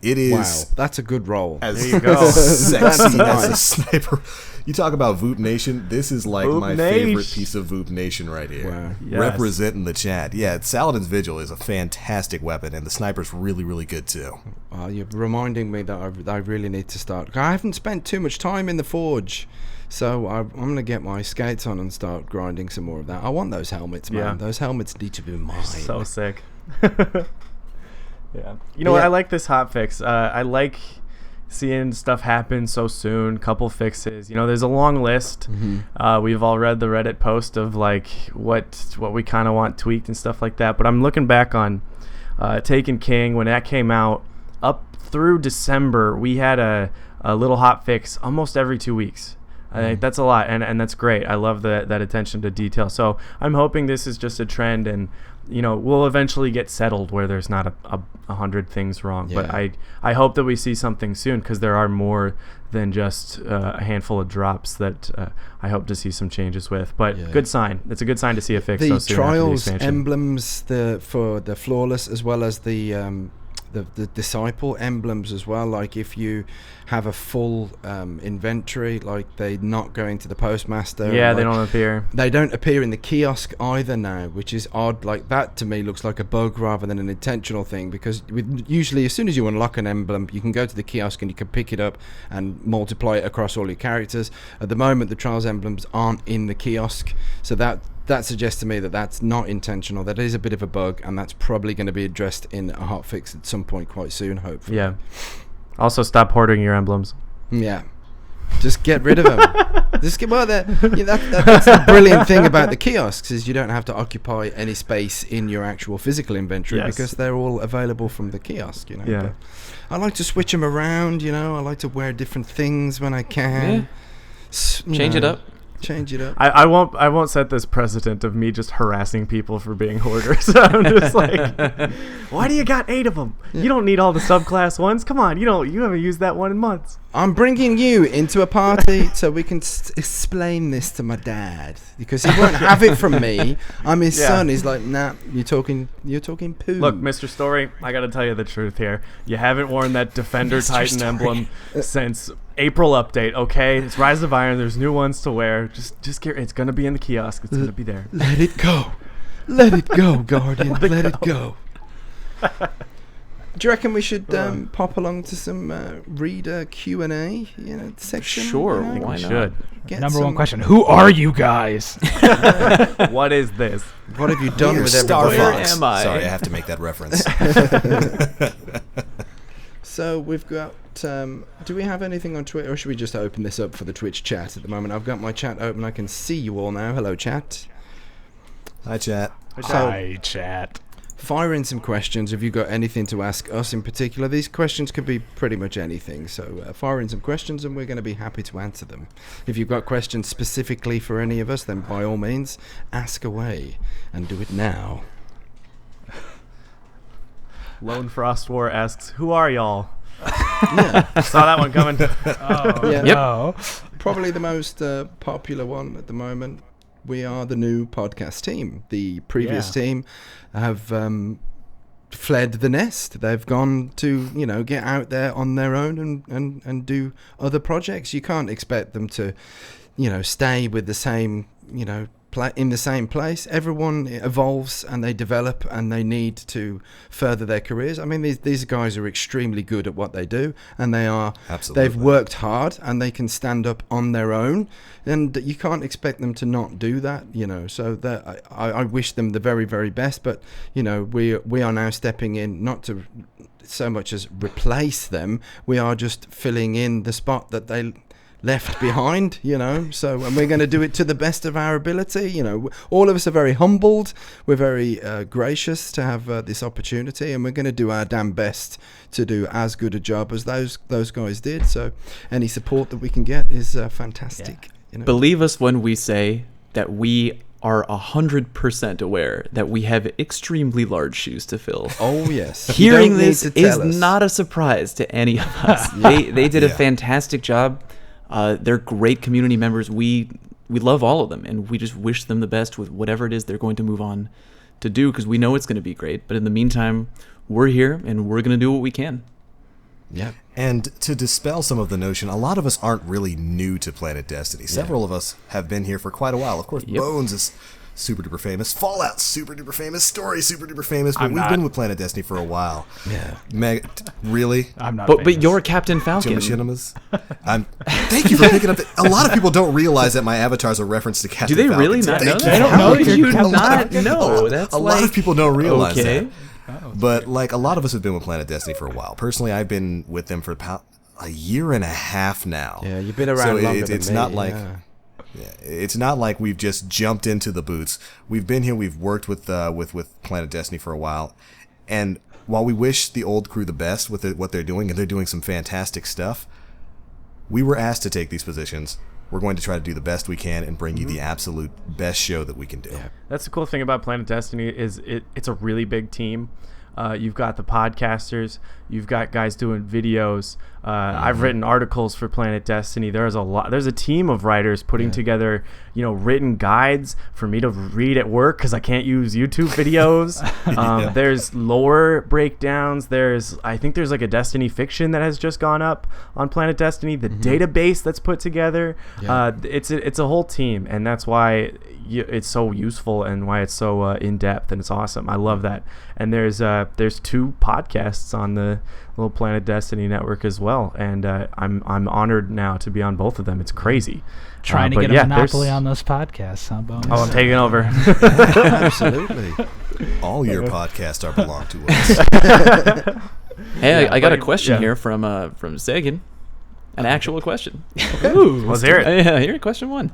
It is Wow, that's a good roll. as There you go. sexy as a sniper. You talk about Voop Nation. This is like Voop my Nation. favorite piece of Voop Nation right here. Wow. Yes. Representing the chat. Yeah, Saladin's Vigil is a fantastic weapon, and the sniper's really, really good too. You're reminding me that I really need to start. I haven't spent too much time in the forge, so I'm going to get my skates on and start grinding some more of that. I want those helmets, man. Yeah. Those helmets need to be mine. So sick. Yeah. You know what? I like this hotfix. I like seeing stuff happen so soon. Couple fixes. You know, there's a long list. We've all read the Reddit post of like what we kind of want tweaked and stuff like that. But I'm looking back on Taken King when that came out. Up through December, we had a little hotfix almost every 2 weeks. I think that's a lot, and that's great. I love that attention to detail. So I'm hoping this is just a trend, and we'll eventually get settled where there's not a 100 things wrong. Yeah. But I hope that we see something soon, because there are more than just a handful of drops that I hope to see some changes with. But good sign. It's a good sign to see a fix so The soon after the trials expansion. emblems for the flawless, as well as the disciple emblems as well. Like if you have a full inventory, like they're not going to the postmaster. Yeah, like, they don't appear. They don't appear in the kiosk either now, which is odd. Like that to me looks like a bug rather than an intentional thing, because usually as soon as you unlock an emblem, you can go to the kiosk and you can pick it up and multiply it across all your characters. At the moment, the trials emblems aren't in the kiosk, so that suggests to me that that's not intentional. That is a bit of a bug, and that's probably going to be addressed in a hotfix at some point quite soon, hopefully. Yeah. Also, stop hoarding your emblems. Yeah. Just get rid of them. That's the brilliant thing about the kiosks, is you don't have to occupy any space in your actual physical inventory, Yes. because they're all available from the kiosk. Yeah. But I like to switch them around. I like to wear different things when I can. Change it up. Change it up. I won't set this precedent of me just harassing people for being hoarders. I'm just like, why do you got 8 of them? You don't need all the subclass ones. Come on, you haven't used that one in months. I'm bringing you into a party so we can explain this to my dad, because he won't have it from me. I'm his son. He's like, nah, you're talking poo. Look, Mr. Story, I got to tell you the truth here. You haven't worn that Defender Titan emblem since April update, okay? It's Rise of Iron. There's new ones to wear. Just get. It's gonna be in the kiosk. It's gonna be there. Let it go. Let it go, Guardian. Let it go. Do you reckon we should pop along to some reader Q&A section? Sure, I think why we not? should. Get Number one some- question: who are you guys? What is this? What have you done We're with Star everybody? Where Fox. am I? Sorry, I have to make that reference. So we've got. Do we have anything on Twitter, or should we just open this up for the Twitch chat at the moment? I've got my chat open. I can see you all now. Hello, chat. Hi, chat. Hi, chat. Fire in some questions if you've got anything to ask us in particular. These questions could be pretty much anything. So fire in some questions and we're going to be happy to answer them. If you've got questions specifically for any of us, then by all means, ask away and do it now. Lone Frost War asks, "Who are y'all?" Yeah. Saw that one coming. Oh, Yeah. no. Probably the most popular one at the moment. We are the new podcast team. The previous team have fled the nest. They've gone to, get out there on their own and do other projects. You can't expect them to, stay with the same, in the same place. Everyone evolves and they develop and they need to further their careers. I mean, these guys are extremely good at what they do, and they've worked hard and they can stand up on their own, and you can't expect them to not do that, so that I wish them the very, very best, but we are now stepping in, not to so much as replace them. We are just filling in the spot that they left behind, so, and we're going to do it to the best of our ability. All of us are very humbled, we're very gracious to have this opportunity, and we're going to do our damn best to do as good a job as those guys did. So any support that we can get is fantastic. Believe us when we say that we are 100% aware that we have extremely large shoes to fill. Oh yes. Hearing this is not a surprise to any of us. They did a fantastic job. They're great community members. We love all of them, and we just wish them the best with whatever it is they're going to move on to do, because we know it's going to be great. But in the meantime, we're here, and we're going to do what we can. Yeah. And to dispel some of the notion, a lot of us aren't really new to Planet Destiny. Several of us have been here for quite a while. Of course, Bones is super duper famous. Fallout, super duper famous. Story, super duper famous. But we've been with Planet Destiny for a while. Yeah. Really? I'm not. But you're Captain Falcon. Thank you for picking up. A lot of people don't realize that my avatar is a reference to Captain Do they Falcon. really not know that? They don't know that you you're not know. That's a lot of people don't realize okay. that. But a lot of us have been with Planet Destiny for a while. Personally, I've been with them for about a year and a half now. Yeah, you've been around longer than me. Not like it's not like we've just jumped into the boots. We've been here. We've worked with Planet Destiny for a while, and while we wish the old crew the best with what they're doing, and they're doing some fantastic stuff, we were asked to take these positions. We're going to try to do the best we can and bring you the absolute best show that we can do. Yeah. That's the cool thing about Planet Destiny is it's a really big team. You've got the podcasters, you've got guys doing videos. I've written articles for Planet Destiny. There's a team of writers putting together, written guides for me to read at work because I can't use YouTube videos. There's lore breakdowns. I think there's like a Destiny fiction that has just gone up on Planet Destiny. The database that's put together. It's a whole team, and that's why it's so useful and why it's so in depth, and it's awesome. I love that. And there's 2 podcasts on the little Planet Destiny network as well, and I'm honored now to be on both of them. It's crazy. Trying to get a monopoly on those podcasts, huh, Bones? Oh, I'm taking over. Absolutely. All your podcasts belong to us. Hey, I got a question here from Sagan. An actual question. Ooh, let's hear it. Yeah, here, question 1.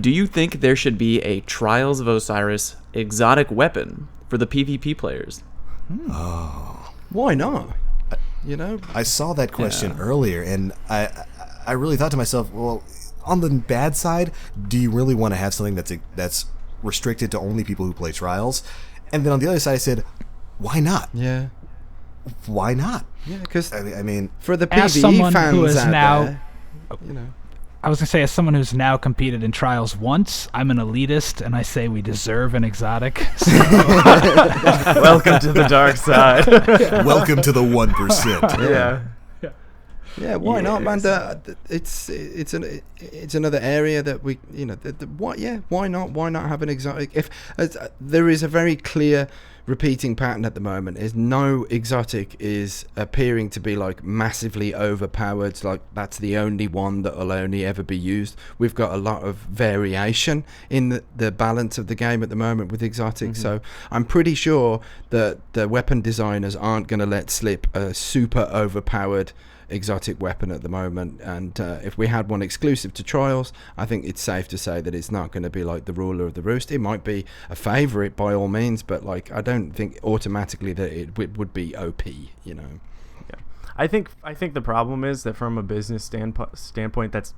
Do you think there should be a Trials of Osiris exotic weapon for the PvP players? Oh, why not? I saw that question earlier, and I really thought to myself, well, on the bad side, do you really want to have something that's restricted to only people who play Trials? And then on the other side, I said, why not? Yeah. Why not? Yeah, because I mean, for the as PvE someone fans who is out now, there, I was gonna say, as someone who's now competed in Trials once, I'm an elitist, and I say we deserve an exotic. So. Welcome to the dark side. Welcome to the 1%. Yeah. Yeah, why not, man? It's another area that we, why not? Why not have an exotic? If there is a very clear repeating pattern at the moment, is no exotic is appearing to be like massively overpowered, like that's the only one that will only ever be used. We've got a lot of variation in the balance of the game at the moment with exotics, so I'm pretty sure that the weapon designers aren't going to let slip a super overpowered exotic weapon at the moment, and if we had one exclusive to Trials, I think it's safe to say that it's not going to be like the Ruler of the Roost. It might be a favorite by all means, but like I don't think automatically that it would be OP. Yeah, I think the problem is that from a business standpoint, that's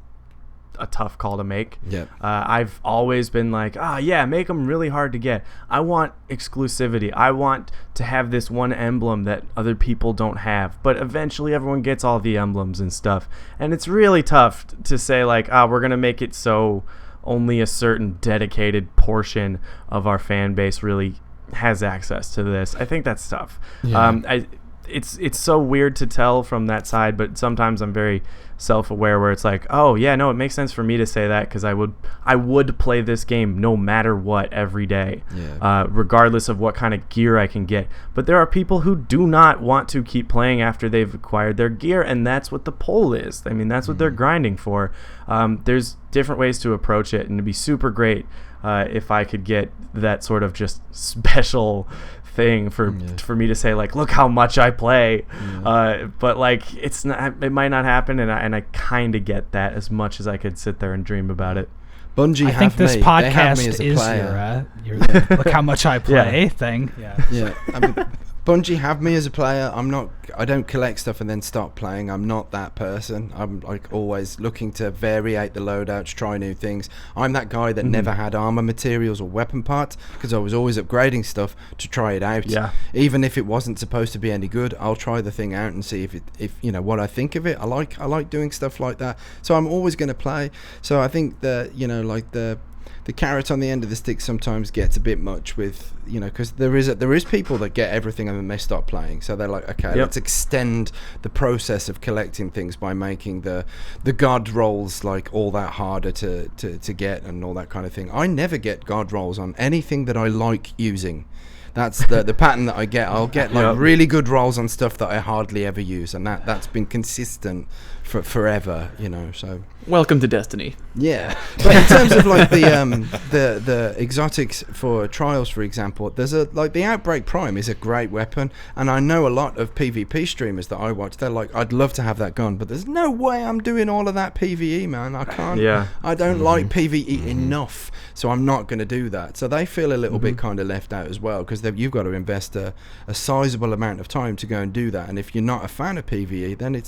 a tough call to make. Yeah. I've always been like, make them really hard to get. I want exclusivity. I want to have this one emblem that other people don't have. But eventually everyone gets all the emblems and stuff. And it's really tough to say like, we're going to make it so only a certain dedicated portion of our fan base really has access to this. I think that's tough. Yeah. it's so weird to tell from that side, but sometimes I'm very self-aware where it's like, oh yeah, no, it makes sense for me to say that because I would play this game no matter what every day, regardless of what kind of gear I can get. But there are people who do not want to keep playing after they've acquired their gear, and that's what the poll is. I mean, that's what they're grinding for. There's different ways to approach it, and it'd be super great if I could get that sort of just special thing for me to say, like, look how much I play, but like it might not happen, and I kind of get that as much as I could sit there and dream about it. Bungie I think this podcast is your look how much I play thing. Yeah. I mean, Bungie have me as a player. I don't collect stuff and then stop playing. I'm not that person. I'm like always looking to variate the loadouts, try new things. I'm that guy that never had armor materials or weapon parts because I was always upgrading stuff to try it out. Yeah. Even if it wasn't supposed to be any good, I'll try the thing out and see if you know what I think of it. I like doing stuff like that. So I'm always going to play. So I think that, you know, like the carrot on the end of the stick sometimes gets a bit much with, you know, because there is people that get everything and then they stop playing. So they're like, okay, let's extend the process of collecting things by making the god rolls like all that harder to get and all that kind of thing. I never get god rolls on anything that I like using. That's the pattern that I get. I'll get like really good rolls on stuff that I hardly ever use, and that's been consistent for forever, you know. So welcome to Destiny. Yeah, but in terms of like the exotics for trials, for example, there's the Outbreak Prime is a great weapon, and I know a lot of PvP streamers that I watch. They're like, I'd love to have that gun, but there's no way I'm doing all of that PvE, man. I can't. Yeah. I don't like PvE enough, so I'm not going to do that. So they feel a little bit kind of left out as well because you've got to invest a sizable amount of time to go and do that. And if you're not a fan of PvE, then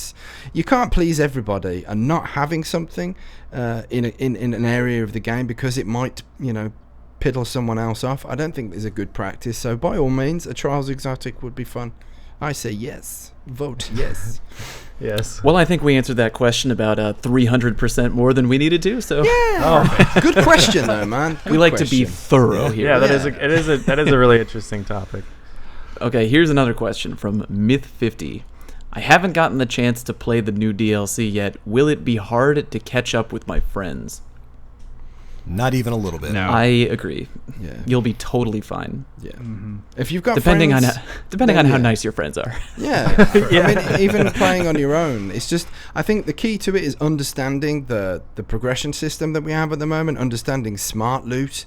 you can't please everybody, and not having something in an area of the game because it might, you know, piddle someone else off, I don't think is a good practice. So by all means, a Trials exotic would be fun. I say yes. Vote yes. Yes. Well, I think we answered that question about 300% more than we needed to. So yeah. Good question though, man. We like to be thorough here. Yeah, that is a really interesting topic. Okay, here's another question from Myth50. I haven't gotten the chance to play the new DLC yet. Will it be hard to catch up with my friends? Not even a little bit. No. I agree. Yeah. You'll be totally fine. Yeah. If you've got depending friends, on how nice your friends are. Yeah. I mean, even playing on your own, it's just, I think the key to it is understanding the progression system that we have at the moment, understanding smart loot.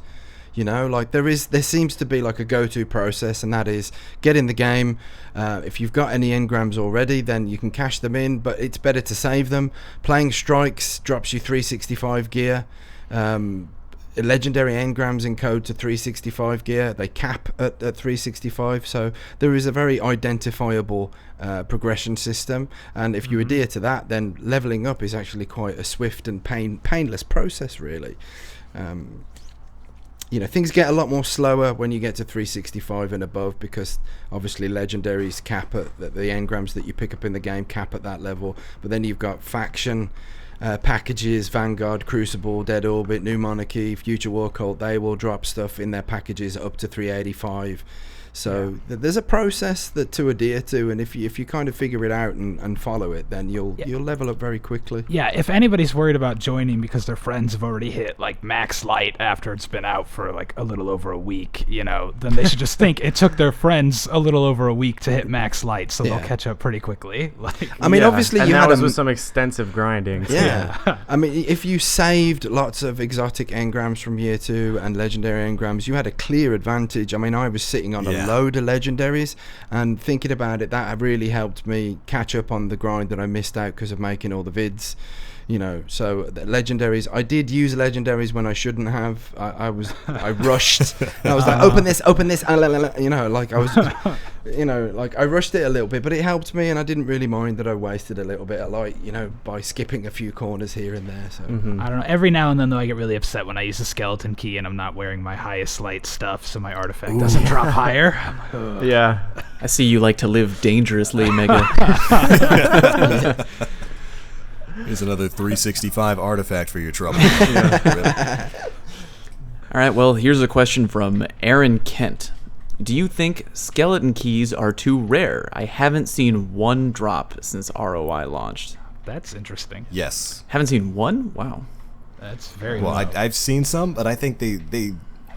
You know, like there seems to be like a go-to process, and that is get in the game. If you've got any engrams already, then you can cash them in, but it's better to save them. Playing strikes drops you 365 gear. Legendary engrams encode to 365 gear. They cap at 365, so there is a very identifiable progression system, and if you adhere to that, then leveling up is actually quite a swift and painless process, really. You know, things get a lot more slower when you get to 365 and above, because obviously legendaries cap at the engrams that you pick up in the game cap at that level, but then you've got faction packages, Vanguard, Crucible, Dead Orbit, New Monarchy, Future War Cult. They will drop stuff in their packages up to 385. So there's a process to adhere to, and if you kind of figure it out and follow it, then you'll level up very quickly. Yeah, if anybody's worried about joining because their friends have already hit like max light after it's been out for like a little over a week, you know, then they should just think it took their friends a little over a week to hit max light, so they'll catch up pretty quickly. Like, I mean, obviously and you that had was with some extensive grinding. Yeah. I mean, if you saved lots of exotic engrams from year 2 and legendary engrams, you had a clear advantage. I mean, I was sitting on a load of legendaries, and thinking about it, that really helped me catch up on the grind that I missed out because of making all the vids, you know. So the legendaries, I did use legendaries when I shouldn't have. I rushed. I was like, open this, you know, like I was, you know, like I rushed it a little bit, but it helped me, and I didn't really mind that I wasted a little bit of light, you know, by skipping a few corners here and there. So I don't know, every now and then though I get really upset when I use a skeleton key and I'm not wearing my highest light stuff, so my artifact doesn't drop higher. Yeah. I see you like to live dangerously, Mega. Here's another 365 artifact for your trouble. All right, well, here's a question from Aaron Kent. Do you think skeleton keys are too rare? I haven't seen one drop since ROI launched. That's interesting. Yes. Haven't seen one? Wow. That's very Well, low. I've seen some, but I think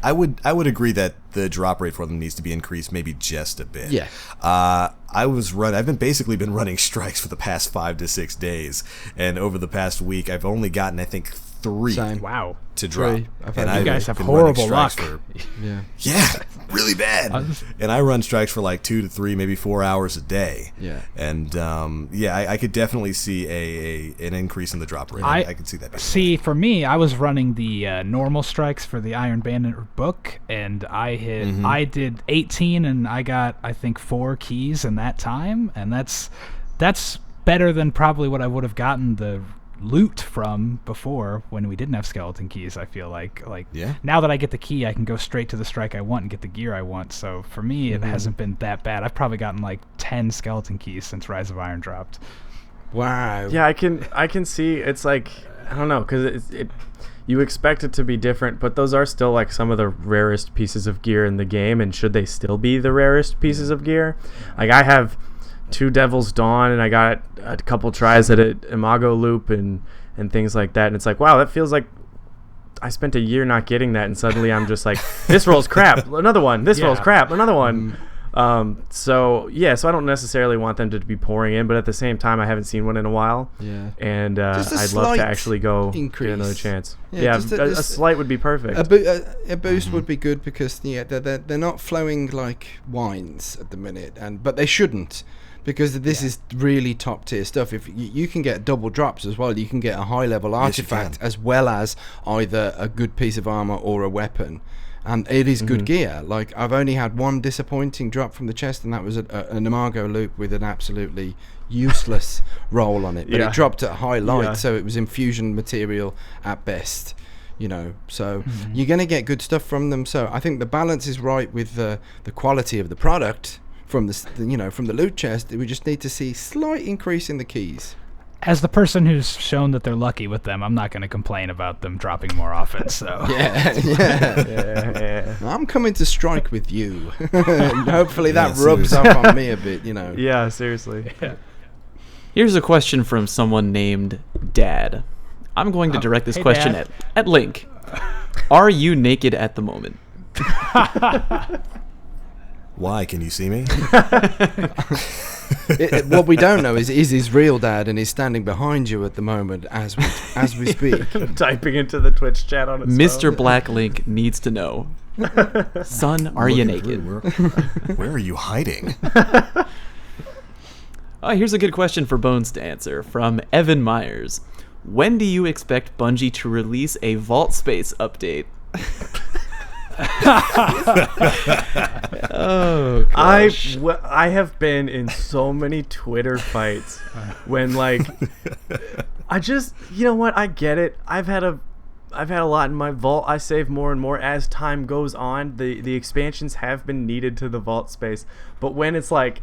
I would agree that the drop rate for them needs to be increased maybe just a bit. Yeah. I've basically been running strikes for the past 5 to 6 days, and over the past week I've only gotten, I think, 3 Same. Wow. to drop. Three. I've And had- I've You guys have been running horrible strikes luck. Yeah. really bad. And I run strikes for like 2 to 3, maybe 4 hours a day. Yeah. And I could definitely see an increase in the drop rate. I could see that. See, for me, I was running the normal strikes for the Iron Bandit book, and I did 18, and I got, I think, 4 keys in that time, and that's better than probably what I would have gotten the loot from before when we didn't have skeleton keys. I feel like Yeah. now that I get the key, I can go straight to the strike I want and get the gear I want. So for me, it hasn't been that bad. I've probably gotten like 10 skeleton keys since Rise of Iron dropped. Wow. Yeah, I can see. It's like, I don't know, because you expect it to be different, but those are still like some of the rarest pieces of gear in the game. And should they still be the rarest pieces of gear? Like, I have 2 Devil's Dawn, and I got a couple tries at an Imago loop and things like that. And it's like, wow, that feels like I spent a year not getting that, and suddenly I'm just like, this roll's crap, another one. This roll's crap, another one. So I don't necessarily want them to be pouring in, but at the same time, I haven't seen one in a while. Yeah. And Just a I'd love to slight actually go increase. get another chance. Yeah, Yeah, just a slight would be perfect. A boost would be good because they're not flowing like wines at the minute, but they shouldn't, because this is really top tier stuff. If you can get double drops as well, you can get a high level artifact as well as either a good piece of armor or a weapon, and it is good gear. Like, I've only had one disappointing drop from the chest, and that was an Imago loop with an absolutely useless roll on it, but it dropped at high light, so it was infusion material at best. So you're going to get good stuff from them. So I think the balance is right with the quality of the product from the loot chest. We just need to see slight increase in the keys. As the person who's shown that they're lucky with them, I'm not going to complain about them dropping more often. So Yeah. I'm coming to strike with you. Hopefully that Yeah, rubs off on me a bit. Yeah, seriously. Here's a question from someone named Dad. I'm going to direct this hey, question Dad. at Link. Are you naked at the moment? Why? Can you see me? What we don't know is his real dad, and he's standing behind you at the moment as we speak. Typing into the Twitch chat on his Mr. phone. Black Link needs to know. Son, are you naked? Where are you hiding? Here's a good question for Bones to answer from Evan Myers. When do you expect Bungie to release a Vault Space update? Oh, gosh. I have been in so many Twitter fights when, like, I just, you know what, I get it. I've had a lot in my vault. I save more and more as time goes on. The expansions have been needed to the vault space, but when it's like,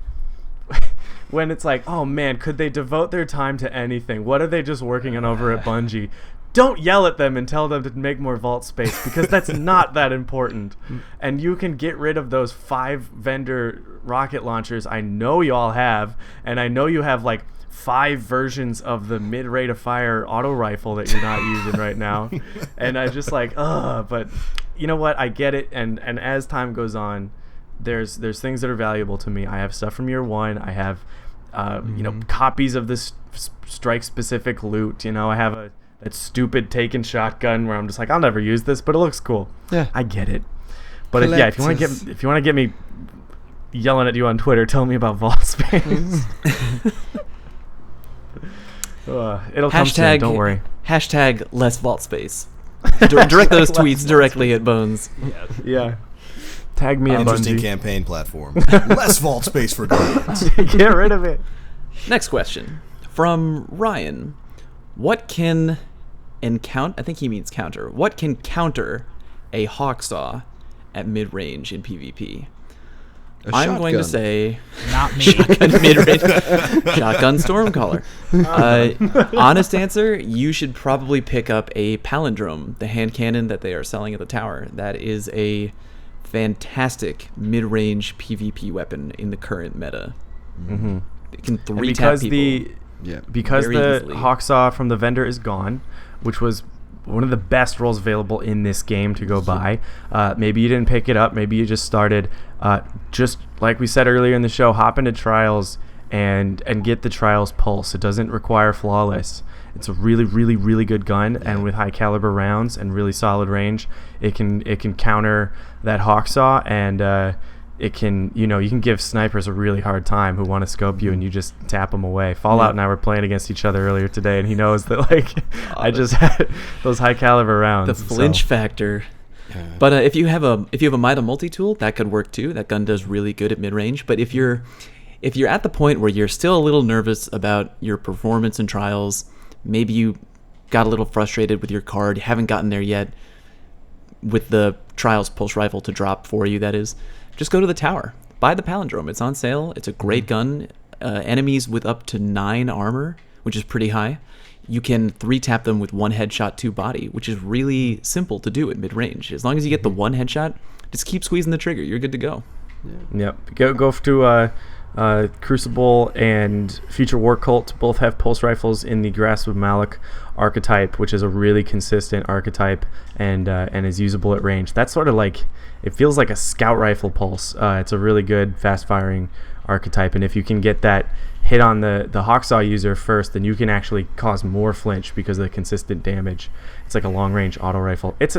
oh man, could they devote their time to anything? What are they just working on over at Bungie? Don't yell at them and tell them to make more vault space, because that's not that important. And you can get rid of those 5 vendor rocket launchers I know y'all have, and I know you have like 5 versions of the mid-rate of fire auto rifle that you're not using right now. And I just like, but you know what? I get it. And as time goes on, there's things that are valuable to me. I have stuff from year 1. I have, copies of this strike-specific loot. I have that stupid Taken shotgun where I'm just like, I'll never use this, but it looks cool. Yeah, I get it. But if you want to get me yelling at you on Twitter, tell me about Vault Space. It'll come soon, don't worry. Hashtag less Vault Space. Direct those tweets directly at Bones. Yeah. Tag me at Interesting Bungie. campaign platform. Less vault space for guardians. Get rid of it. Next question from Ryan. What can I think he means counter. What can counter a Hawksaw at mid-range in PvP? I'm going to say Not me. shotgun mid-range. Shotgun Stormcaller. Honest answer, you should probably pick up a Palindrome, the hand cannon that they are selling at the tower. That is a fantastic mid-range PvP weapon in the current meta. Mm-hmm. It can And three-tap people. Because very the easily. Hawksaw from the vendor is gone, which was one of the best rolls available in this game to go buy. Maybe you didn't pick it up. Maybe you just started. Just like we said earlier in the show, hop into Trials and get the Trials Pulse. It doesn't require Flawless. It's a really, really, really good gun, and with high caliber rounds and really solid range, it can counter that Hawksaw, and it can, you can give snipers a really hard time who want to scope you, and you just tap them away. Fallout and I were playing against each other earlier today, and he knows that I just had those high caliber rounds. The flinch factor. Yeah. But if you have a Mida multi-tool, that could work too. That gun does really good at mid-range. But if you're at the point where you're still a little nervous about your performance in Trials, maybe you got a little frustrated with your card, you haven't gotten there yet with the Trials Pulse Rifle to drop for you, that is, just go to the tower. Buy the Palindrome. It's on sale. It's a great gun. Enemies with up to 9 armor, which is pretty high, you can 3-tap them with 1 headshot, 2 body, which is really simple to do at mid-range. As long as you get the 1 headshot, just keep squeezing the trigger. You're good to go. Yep. Go to Crucible and Future War Cult both have pulse rifles in the Grasp of Malak archetype, which is a really consistent archetype and is usable at range. That's sort of like, it feels like a scout rifle pulse. It's a really good fast firing archetype, and if you can get that hit on the Hawksaw user first, then you can actually cause more flinch because of the consistent damage. It's like a long range auto rifle. It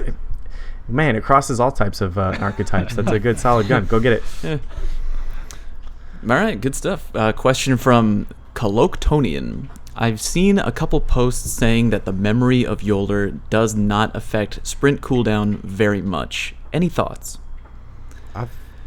crosses all types of archetypes. That's a good solid gun. Go get it. Yeah. All right, good stuff. Question from Colloquetonian. I've seen a couple posts saying that the memory of Yoler does not affect sprint cooldown very much. Any thoughts?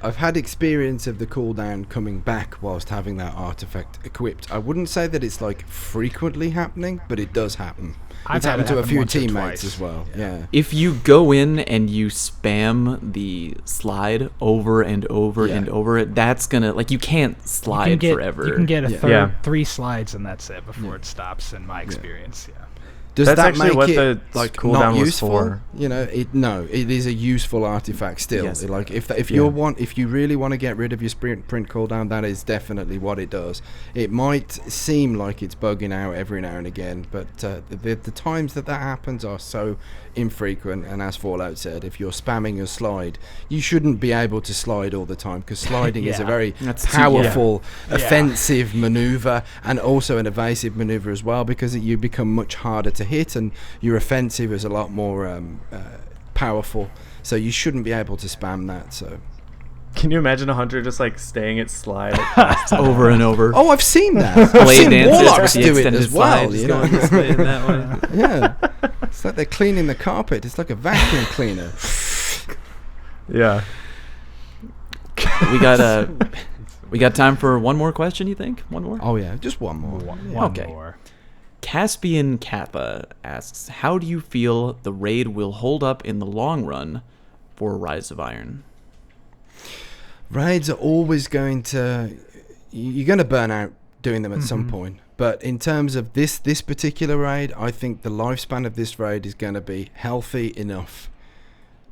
I've had experience of the cooldown coming back whilst having that artifact equipped. I wouldn't say that it's like frequently happening, but it does happen. It's happened to a few teammates as well. Yeah. If you go in and you spam the slide over and over and over, that's gonna, like, you can't slide forever. You can get a 3 slides and that's it before it stops, in my experience. Yeah. Does That's that actually make what it the like cooldown not was useful? for. It is a useful artifact still. Yes. Like if you really want to get rid of your print cooldown, that is definitely what it does. It might seem like it's bugging out every now and again, but the times that happens are so infrequent. And as Fallout said, if you're spamming your slide, you shouldn't be able to slide all the time, because sliding is a very powerful offensive maneuver, and also an evasive maneuver as well, because you become much harder to hit, and your offensive is a lot more powerful. So you shouldn't be able to spam that. So Can you imagine a hunter just like staying at slide over and over? oh, I've seen that. I've Blade seen dances warlocks with the do it extended as well. slide, You just know? going this way and that way. Yeah, it's like they're cleaning the carpet. It's like a vacuum cleaner. Yeah. We got time for one more question, you think? One more? Oh yeah, just one more. One Okay. more. Caspian Kappa asks, how do you feel the raid will hold up in the long run for Rise of Iron? Raids are always going to... You're going to burn out doing them at some point. But in terms of this particular raid, I think the lifespan of this raid is going to be healthy enough.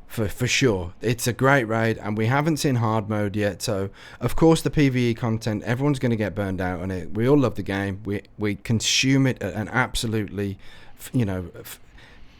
For sure. It's a great raid, and we haven't seen hard mode yet, so of course the PvE content, everyone's going to get burned out on it. We all love the game. We consume it at an absolutely,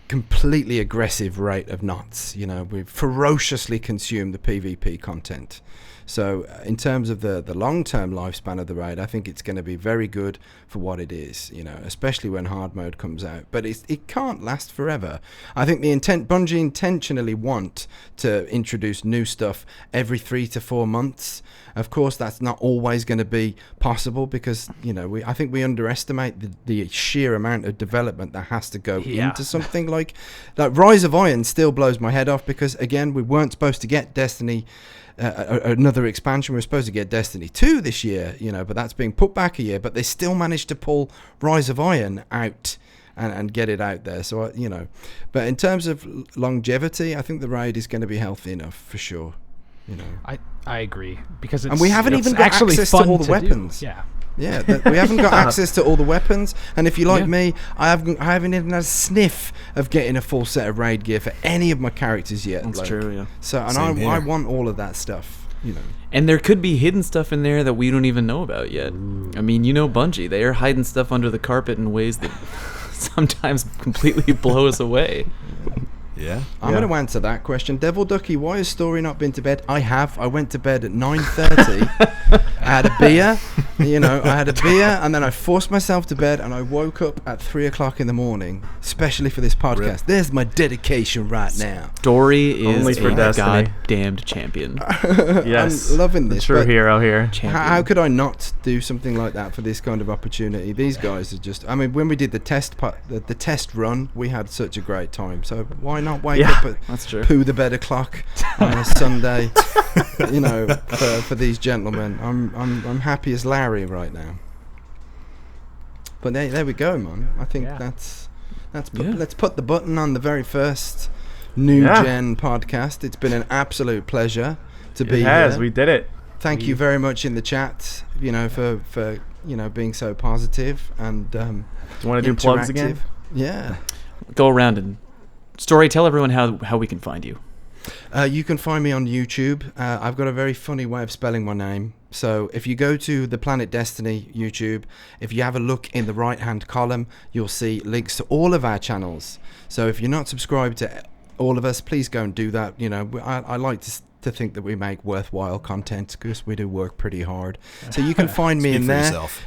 completely aggressive rate of knots. We ferociously consume the PvP content. So in terms of the long-term lifespan of the raid, I think it's going to be very good for what it is, especially when hard mode comes out. But it can't last forever. I think Bungie intentionally want to introduce new stuff every 3 to 4 months. Of course, that's not always going to be possible because, I think we underestimate the sheer amount of development that has to go into something like Rise of Iron still blows my head off because, again, we weren't supposed to get Destiny... another expansion. We're supposed to get Destiny 2 this year, but that's being put back a year, but they still managed to pull Rise of Iron out and get it out there. So, but in terms of longevity, I think the raid is going to be healthy enough for sure. You know. I agree, because it's, And we haven't it's even got actually access fun to all the do. weapons. Yeah. Yeah, we haven't got access to all the weapons, and if you're like Yeah. me, I haven't even had a sniff of getting a full set of raid gear for any of my characters yet. That's true, yeah. So, and Same I here. want all of that stuff, you know. And there could be hidden stuff in there that we don't even know about yet. I mean, you know Bungie. They are hiding stuff under the carpet in ways that sometimes completely blow us away. Yeah. I'm going to answer that question. Devil Ducky, why has Story not been to bed? I went to bed at 9:30. I had a beer, and then I forced myself to bed, and I woke up at 3 o'clock in the morning, especially for this podcast. Rip. There's my dedication right now. Story is Only for a Destiny. goddamned champion. Yes. I'm loving The this. true but hero here. Champion. how could I not do something like that for this kind of opportunity? These guys are just... I mean, when we did the test run, we had such a great time. So why not wake Yeah. up at That's true. poo the bed o'clock on a Sunday, for these gentlemen. I'm happy as Larry right now. But there we go, man. I think Yeah. let's put the button on the very first new Yeah. gen podcast. It's been an absolute pleasure to be It has. here. We did it. Thank you very much in the chat, for being so positive and Do you want to do plugs again? interactive. Yeah. Go around and Story, tell everyone how we can find you. You can find me on YouTube. I've got a very funny way of spelling my name. So if you go to the Planet Destiny YouTube, if you have a look in the right-hand column, you'll see links to all of our channels. So if you're not subscribed to all of us, please go and do that. I like to think that we make worthwhile content because we do work pretty hard. So you can find me Speak in for there. yourself.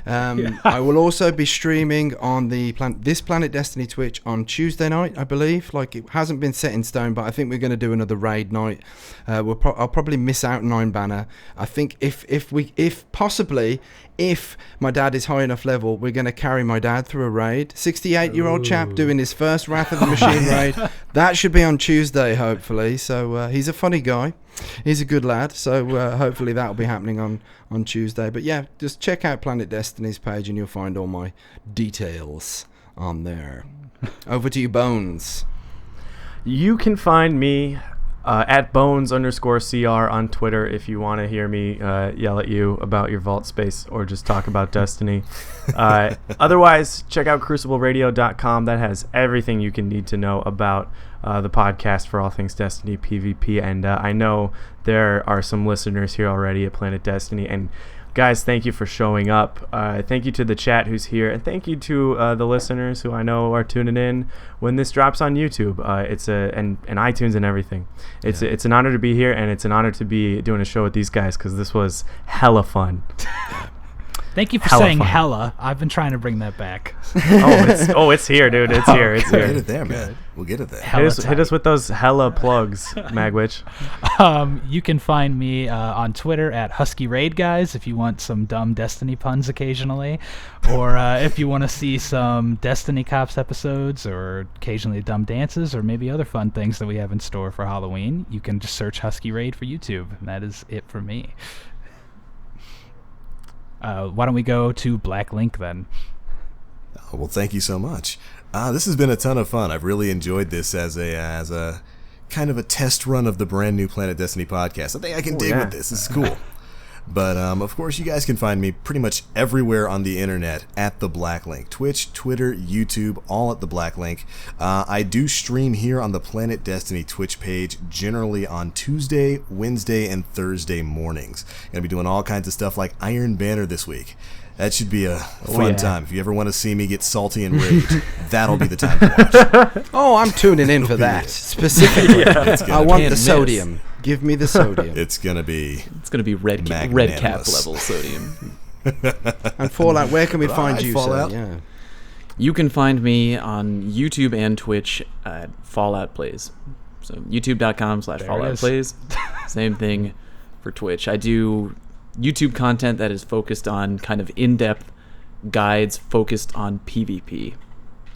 I will also be streaming on the Planet Destiny Twitch on Tuesday night, I believe. Like, it hasn't been set in stone, but I think we're going to do another raid night. I'll probably miss out on Iron Banner. I think if my dad is high enough level, we're going to carry my dad through a raid. 68-year-old chap doing his first Wrath of the Machine raid. That should be on Tuesday, hopefully. So he's a funny guy. He's a good lad. So hopefully that'll be happening on Tuesday. But yeah, just check out Planet Destiny's page and you'll find all my details on there. Over to you, Bones. You can find me at Bones_CR on Twitter if you want to hear me yell at you about your vault space or just talk about Destiny. Otherwise, check out crucibleradio.com. That has everything you can need to know about the podcast for all things Destiny PvP. And I know there are some listeners here already at Planet Destiny. And guys, thank you for showing up. Thank you to the chat who's here, and thank you to the listeners who I know are tuning in when this drops on YouTube. And iTunes and everything. It's an honor to be here, and it's an honor to be doing a show with these guys because this was hella fun. Thank you for Hella saying fun. hella. I've been trying to bring that back. It's here, dude. It's here. It's We'll get here. it there, man. We'll get it there. Hella Hit us with those hella plugs, Magwitch. You can find me on Twitter at Husky Raid Guys if you want some dumb Destiny puns occasionally, or if you want to see some Destiny Cops episodes, or occasionally dumb dances, or maybe other fun things that we have in store for Halloween. You can just search Husky Raid for YouTube, and that is it for me. Why don't we go to Black Link then? Oh, well, thank you so much. This has been a ton of fun. I've really enjoyed this as a kind of a test run of the brand new Planet Destiny podcast. I think I can dig with this. This is cool. But, of course, you guys can find me pretty much everywhere on the internet at The Black Link. Twitch, Twitter, YouTube, all at The Black Link. I do stream here on the Planet Destiny Twitch page, generally on Tuesday, Wednesday, and Thursday mornings. Gonna be doing all kinds of stuff like Iron Banner this week. That should be a fun time. If you ever want to see me get salty and rage, that'll be the time to watch. Oh, I'm tuning in for that. Specifically. I want Can't the miss. sodium. Give me the sodium. It's gonna be red cap Magnanimous. level sodium. And Fallout, where can we find Alright, you, Fallout. sir? Yeah. You can find me on YouTube and Twitch at Fallout Plays. So youtube.com/Fallout is. Plays. Same thing for Twitch. I do YouTube content that is focused on kind of in-depth guides focused on PvP.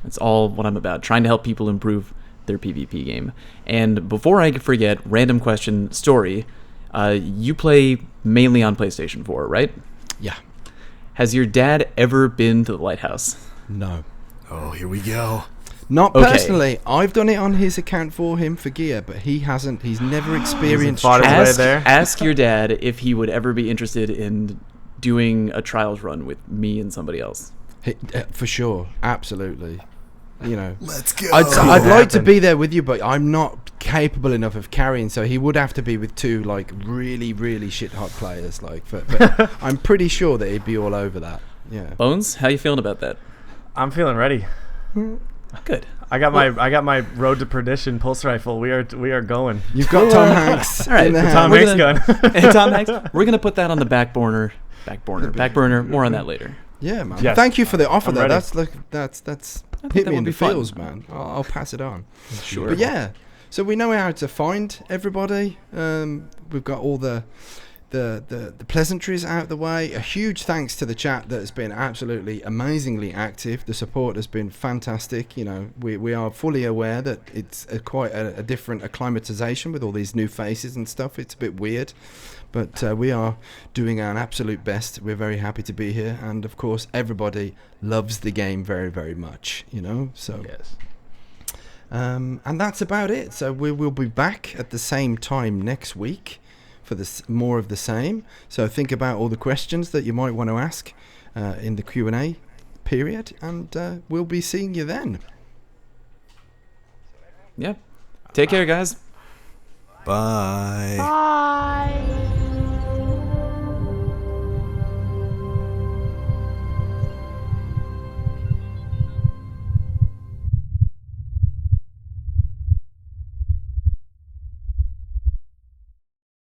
That's all what I'm about, trying to help people improve their PvP game. And before I forget, random question, Story. You play mainly on PlayStation 4, right? Yeah. Has your dad ever been to the Lighthouse? No. Oh, here we go. Not Okay. personally. I've done it on his account for him for gear, but he hasn't. He's never experienced. fought his way trials. Ask, there. ask your dad if he would ever be interested in doing a trials run with me and somebody else. For sure, absolutely. You know, Let's go. I'd like to happen. be there with you, but I'm not capable enough of carrying. So he would have to be with two like really, really shit hot players. Like, but I'm pretty sure that he'd be all over that. Yeah. Bones, how you feeling about that? I'm feeling ready. Good. I got my Road to Perdition pulse rifle. We are going. You've got Tom Hanks All right, in the the Tom house. Hanks gun. And Tom Hanks, we're gonna put that on the back burner. More on that later. Yeah, man. Yes. Thank you for the offer. I'm Though ready. that's think hit that me would in be the fun. feels, man. I'll pass it on. Sure. But yeah, so we know how to find everybody. We've got all the pleasantries out the way. A huge thanks to the chat that has been absolutely amazingly active. The support has been fantastic. You know, we are fully aware that it's quite a different acclimatization with all these new faces and stuff. It's a bit weird, but we are doing our absolute best. We're very happy to be here, and of course everybody loves the game very, very much, you know, so Yes. and that's about it. So we will be back at the same time next week for this more of the same. So think about all the questions that you might want to ask in the Q&A period, and we'll be seeing you then. Yeah. Take care, guys. Bye. Bye.